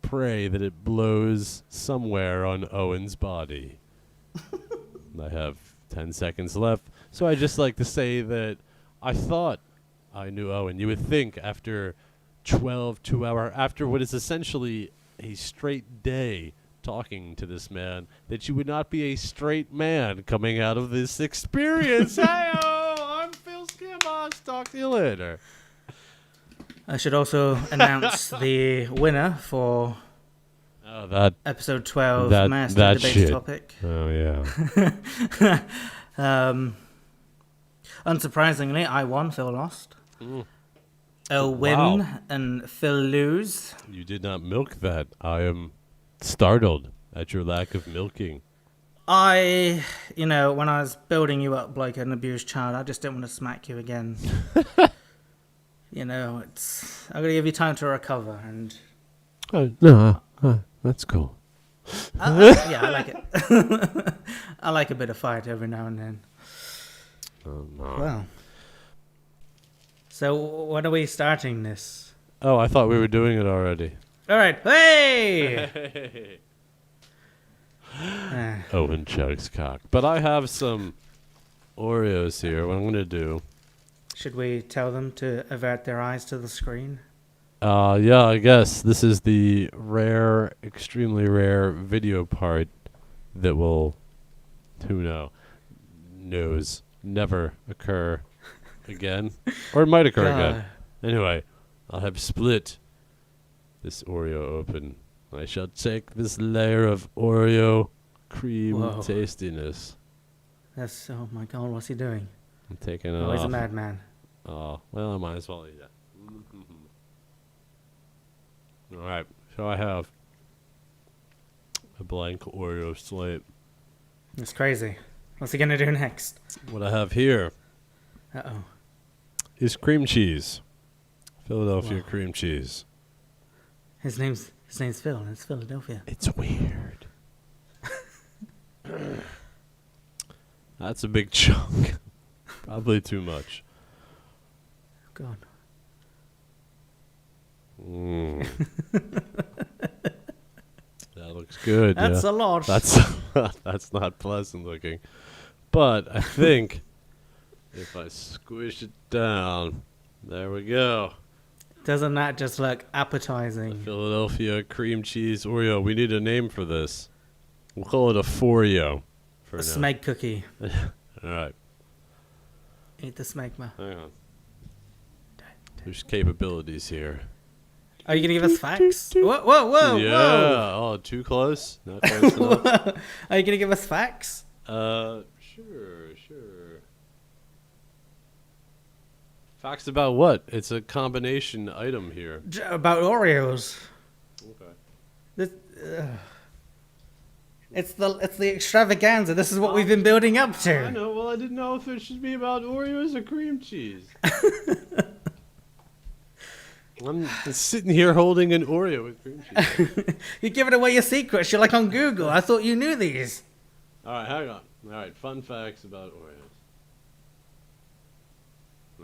pray that it blows somewhere on Owen's body. I have 10 seconds left, so I just like to say that I thought I knew Owen. You would think after 2-hour, after what is essentially a straight day talking to this man, that you would not be a straight man coming out of this experience. Hey-oh, I'm Phill Skimmosh. Talk to you later. I should also announce the winner for episode 12, Master that Debate shit. Topic. Oh, yeah. Unsurprisingly, I won, Phill lost. Win Wow. and Phill lose. You did not milk that. I am startled at your lack of milking. When I was building you up like an abused child, I just didn't want to smack you again. I'm going to give you time to recover. And No, that's cool. I like it. I like a bit of fight every now and then. Oh, no. Well, so when are we starting this? Oh, I thought we were doing it already. All right, hey! Owen chugs cock. But I have some Oreos here. What I'm going to do... Should we tell them to avert their eyes to the screen? Yeah, I guess this is the rare, extremely rare video part that will, knows, never occur again. Or it might occur again. Anyway, I'll have split this Oreo open. I shall take this layer of Oreo cream tastiness. Oh my god, what's he doing? I'm taking it Oh, off. he's a madman. Oh, well, I might as well eat it. All right, so I have a blank Oreo slate. It's crazy. What's he gonna do next? What I have here Uh-oh. is cream cheese. Philadelphia Wow. cream cheese. His name's Phill, and it's Philadelphia. It's weird. That's a big chunk. Probably too much. God. That looks good. That's yeah. a lot. That's not pleasant looking. But I think if I squish it down, there we go. Doesn't that just look appetizing? Philadelphia cream cheese Oreo. We need a name for this. We'll call it a Foreo for A now. smeg cookie. All right. Eat the smegma. Hang on. There's capabilities here. Are you gonna give us facts? Whoa, whoa, whoa, Yeah. whoa! Oh, too close? Not close enough? Are you gonna give us facts? Sure. Facts about what? It's a combination item here. About Oreos. Okay. This, it's the extravaganza. This is what we've been building up I to. know. Well, I didn't know if it should be about Oreos or cream cheese. I'm sitting here holding an Oreo with cream cheese. You're giving away your secrets. You're like on Google. I thought you knew these. All right, hang on. All right, fun facts about Oreos.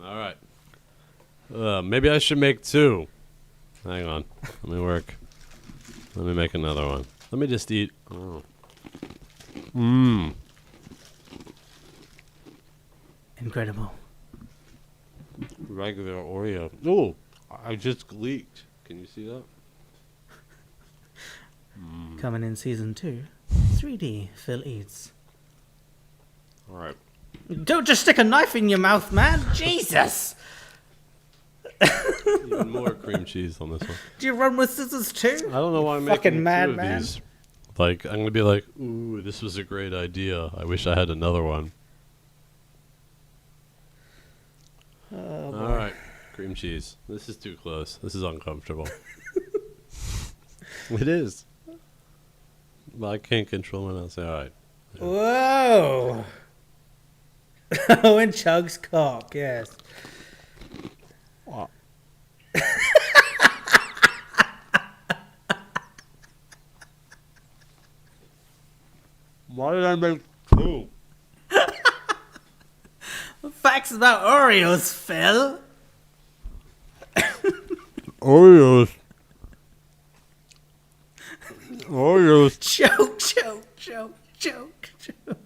All right. Maybe I should make 2. Hang on. Let me work. Let me make another one. Let me just eat. Oh. Mmm. Incredible. Regular Oreo. Oh, I just leaked. Can you see that? Coming in season 2, 3D Phill Eats. All right. Don't just stick a knife in your mouth, man. Jesus. Even more cream cheese on this one. Do you run with scissors too? I don't know why I'm Fucking making mad 2 of man. these. Like, I'm going to be like, ooh, this was a great idea. I wish I had another one. Oh, boy. All right. Cream cheese. This is too close. This is uncomfortable. It is. But I can't control my mouth. All right. Whoa. Owen chugs cock, yes. Why did I make 2? Facts about Oreos, Phill. Oreos. Oreos. Choke, choke, choke, choke, choke.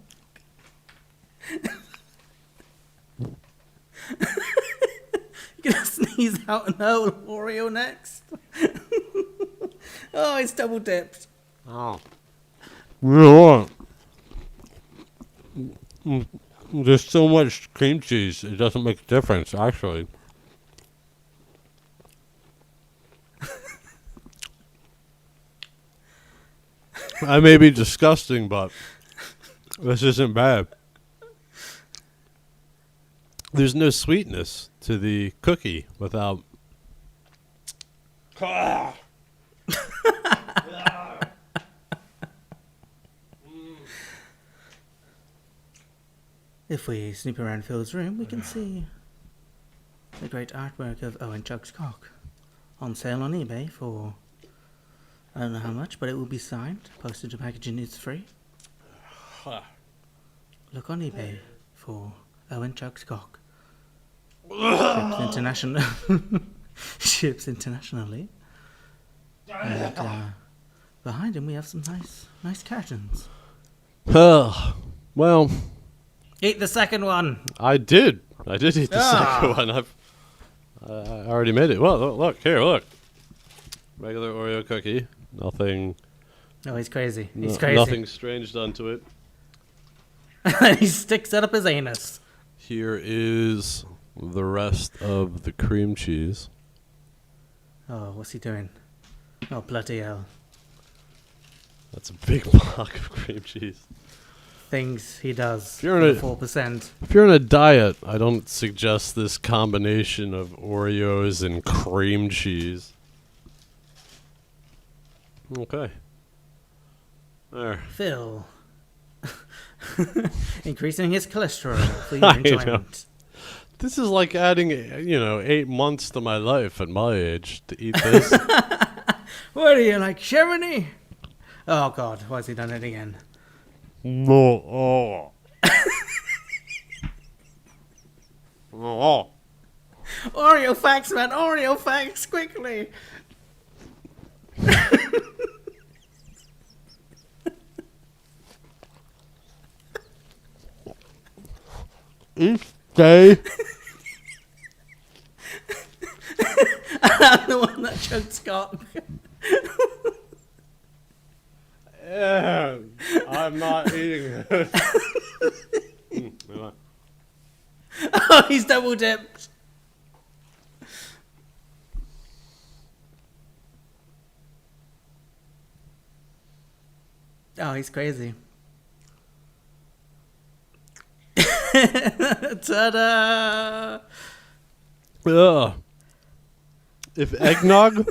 You're gonna sneeze out an whole Oreo next? Oh, it's double dipped. Oh. You know what? There's so much cream cheese, it doesn't make a difference, actually. I may be disgusting, but this isn't bad. There's no sweetness to the cookie without... If we snoop around Phil's room, we can see the great artwork of Owen Chuck's cock on sale on eBay for I don't know how much, but it will be signed. Postage and packaging is free. Look on eBay for Owen Chuck's cock. Ships international. Ships internationally. And behind him we have some nice curtains. Well, Eat the second one. I did eat the second one. I already made it. Well, look here, look. Regular Oreo cookie. Nothing. No, he's crazy. He's crazy. Nothing strange done to it. He sticks it up his anus. Here is the rest of the cream cheese. Oh, what's he doing? Oh, bloody hell. That's a big block of cream cheese. Things he does. If you're in a- 4%. If you're on a diet, I don't suggest this combination of Oreos and cream cheese. Okay. There. Phill. Increasing his cholesterol for I your know. enjoyment. This is like adding, 8 months to my life at my age to eat this. What are you, like Shermany? Oh, God. Why has he done it again? No. Oh. Oh. Oreo facts, man. Oreo facts, quickly. Each day. I'm the one that choked Scott. Yeah, I'm not eating this. Oh, he's double dipped. Oh, he's crazy. Ta-da! Ugh. If eggnog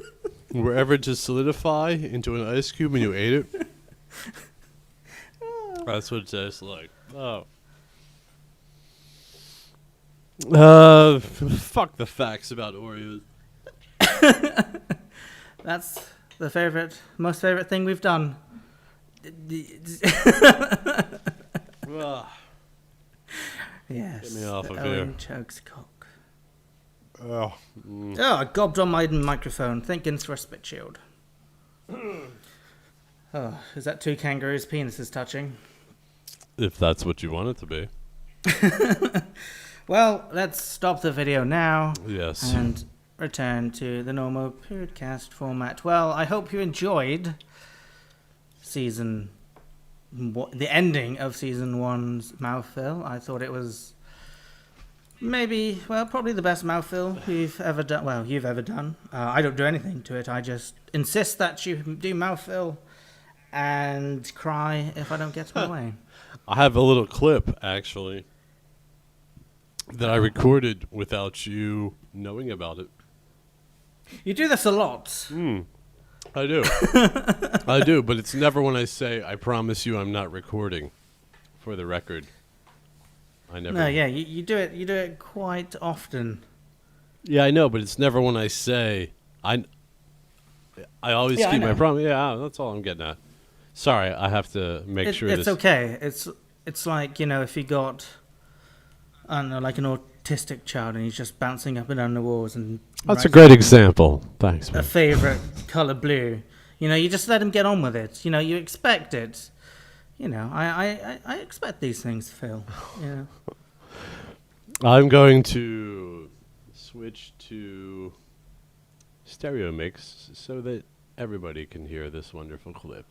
were ever to solidify into an ice cube and you ate it, that's what it tastes like. Oh. Fuck the facts about Oreos. That's the most favorite thing we've done. Ugh. Yes. Get me off of Owen here. chokes cock. Oh. Oh, I gobbed on my microphone. Thank goodness for a spit shield. Oh, is that two kangaroos' penises touching? If that's what you want it to be. Well, let's stop the video now. Yes. And return to the normal podcast format. Well, I hope you enjoyed the ending of season 1's mouthfeel. I thought it was probably the best mouthfeel you've ever done. Well, you've ever done. I don't do anything to it. I just insist that you do mouthfeel and cry if I don't get my way. I have a little clip, actually, that I recorded without you knowing about it. You do this a lot. I do. I do, but it's never when I say, I promise you I'm not recording, for the record. I never. No, yeah, you do it. You do it quite often. Yeah, I know, but it's never when I say, I always Yeah, I keep my know. promise. Yeah, that's all I'm getting at. Sorry, I have to make sure It's this. okay. It's like, if you got, I don't know, like an autistic child and he's just bouncing up and down the walls and That's a writing great example. Thanks, a man. favorite color blue. You just let him get on with it. You expect it. I expect these things, Phil. I'm going to switch to stereo mix so that everybody can hear this wonderful clip.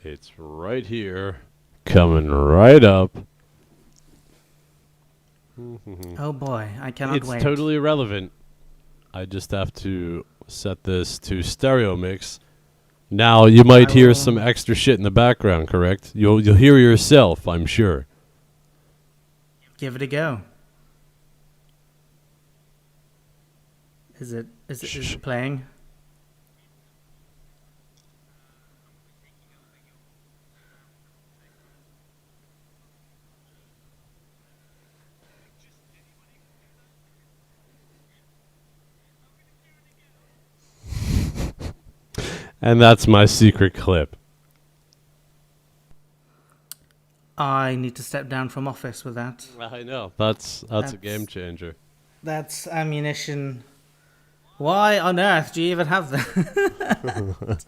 It's right here, coming right up. Oh boy, I cannot It's wait. totally irrelevant. I just have to set this to stereo mix. Now you might hear some extra shit in the background, correct? You'll hear yourself, I'm sure. Give it a go. Is it playing? And that's my secret clip. I need to step down from office with that. I know. That's a game changer. That's ammunition. Why on earth do you even have that?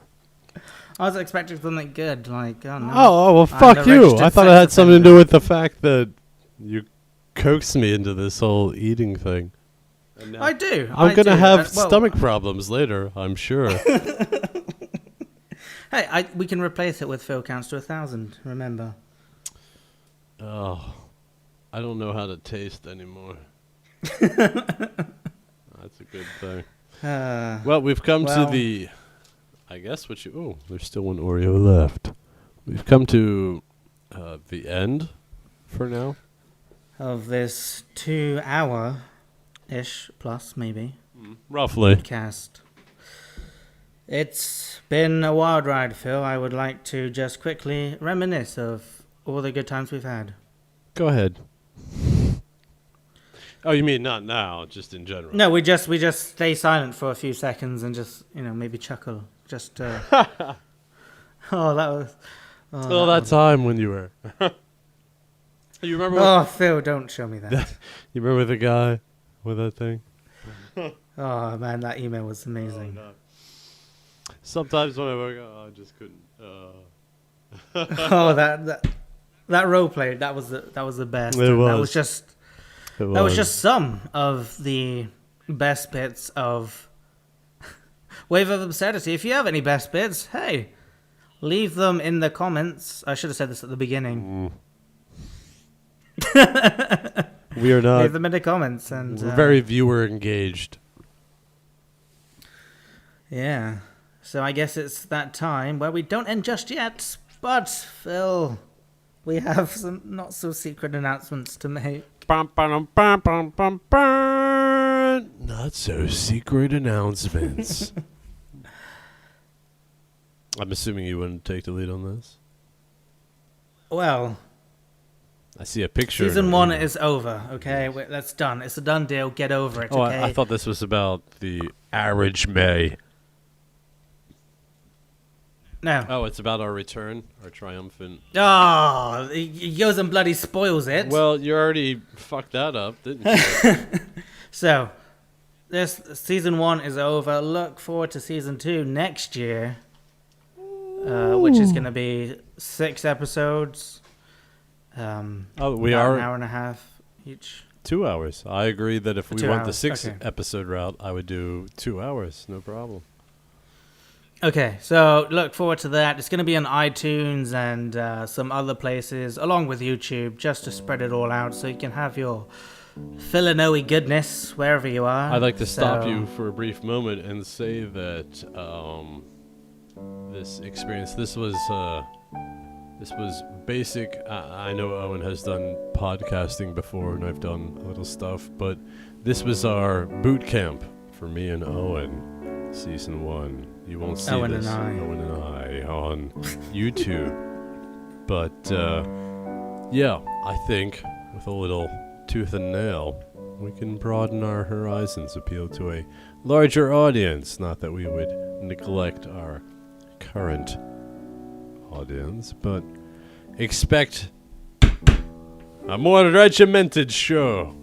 I was expecting something good, like, oh no. Oh, well, I'm fuck the you. registered I thought it sex had something to do offender. with the fact that you coaxed me into this whole eating thing. And now I do. I'm going to have well, stomach problems later, I'm sure. Hey, we can replace it with Phil counts to 1,000, remember. Oh, I don't know how to taste anymore. That's a good thing. Well, we've come to the, I guess there's still one Oreo left. We've come to the end for now. Of this 2-hour-ish plus, maybe, Roughly. cast. It's been a wild ride, Phil. I would like to just quickly reminisce of all the good times we've had. Go ahead. Oh, you mean not now, just in general? No, we just stay silent for a few seconds and just, maybe chuckle. Just, oh, that was... Oh, that time when you were... You remember? Oh, Phil, don't show me that. You remember the guy with that thing? Oh, man, that email was amazing. Oh, no. Sometimes when I work, I just couldn't. Oh, that role play, that was the best. It was. That was just some of the best bits of Wave of Absurdity. If you have any best bits, hey, leave them in the comments. I should have said this at the beginning. We are not. Leave them in the comments, and We're very viewer engaged. yeah. So I guess it's that time where we don't end just yet, but Phil, we have some not so secret announcements to make. Not so secret announcements. I'm assuming you wouldn't take the lead on this. Well, I see a picture. season 1 is over, okay? That's done. It's a done deal. Get over it, Oh, okay? I thought this was about the average May. No. Oh, it's about our return, our triumphant. Oh, he goes and bloody spoils it. Well, you already fucked that up, didn't you? So, this season 1 is over. Look forward to season 2 next year, which is going to be 6 episodes. We about are an hour and a half each. 2 hours. I agree that if we 2 went the hours, 6 okay. episode route, I would do 2 hours, no problem. Okay, so look forward to that. It's going to be on iTunes and some other places, along with YouTube, just to spread it all out so you can have your Phill goodness wherever you are. I'd like to stop you for a brief moment and say that this experience, this was basic. I know Owen has done podcasting before, and I've done a little stuff, but this was our boot camp for me and Owen, season 1. You won't see Owen this, and I. Owen and I, on YouTube. But yeah, I think with a little tooth and nail, we can broaden our horizons, appeal to a larger audience. Not that we would neglect our current audience, but expect a more regimented show.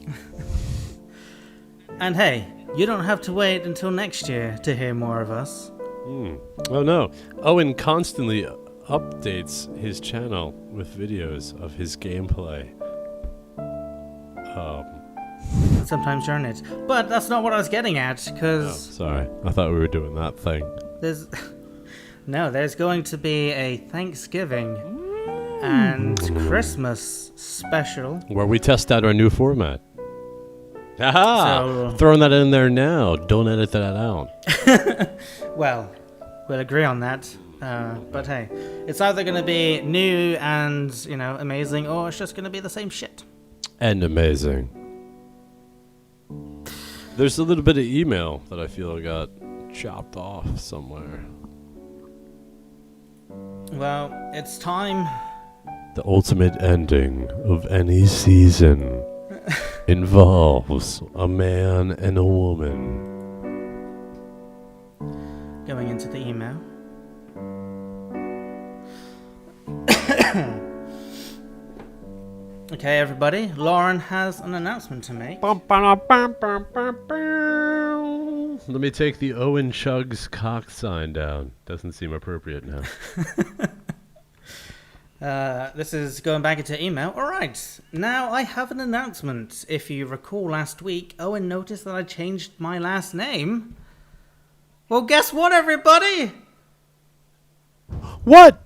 And hey, you don't have to wait until next year to hear more of us. Oh no, Owen constantly updates his channel with videos of his gameplay. Sometimes during it. But that's not what I was getting at, Oh, because sorry, I thought we were doing that thing. there's... No, there's going to be a Thanksgiving and Christmas special. Where we test out our new format. Aha! So- Throwing that in there now. Don't edit that out. Well, we'll agree on that. But hey, it's either going to be new and, amazing, or it's just going to be the same shit. And amazing. There's a little bit of email that I feel got chopped off somewhere. Well, it's time. The ultimate ending of any season involves a man and a woman. Going into the email. Okay, everybody. Lauren has an announcement to make. Let me take the Owen Chugs cock sign down. Doesn't seem appropriate now. This is going back into email. All right. Now I have an announcement. If you recall last week, Owen noticed that I changed my last name. Well, guess what, everybody? What?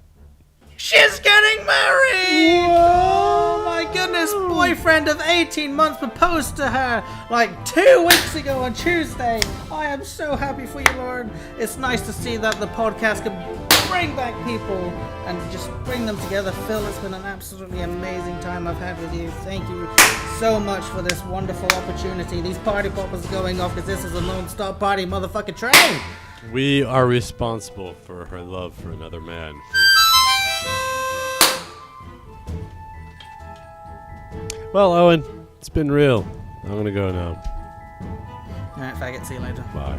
She's getting married! Oh my goodness, boyfriend of 18 months proposed to her like 2 weeks ago on Tuesday. I am so happy for you, Lauren. It's nice to see that the podcast can bring back people and just bring them together. Phill, it's been an absolutely amazing time I've had with you. Thank you so much for this wonderful opportunity. These party poppers are going off because this is a non-stop party motherfucking train. We are responsible for her love for another man. Well, Owen, it's been real. I'm gonna go now. Alright, faggot, see you later. Bye.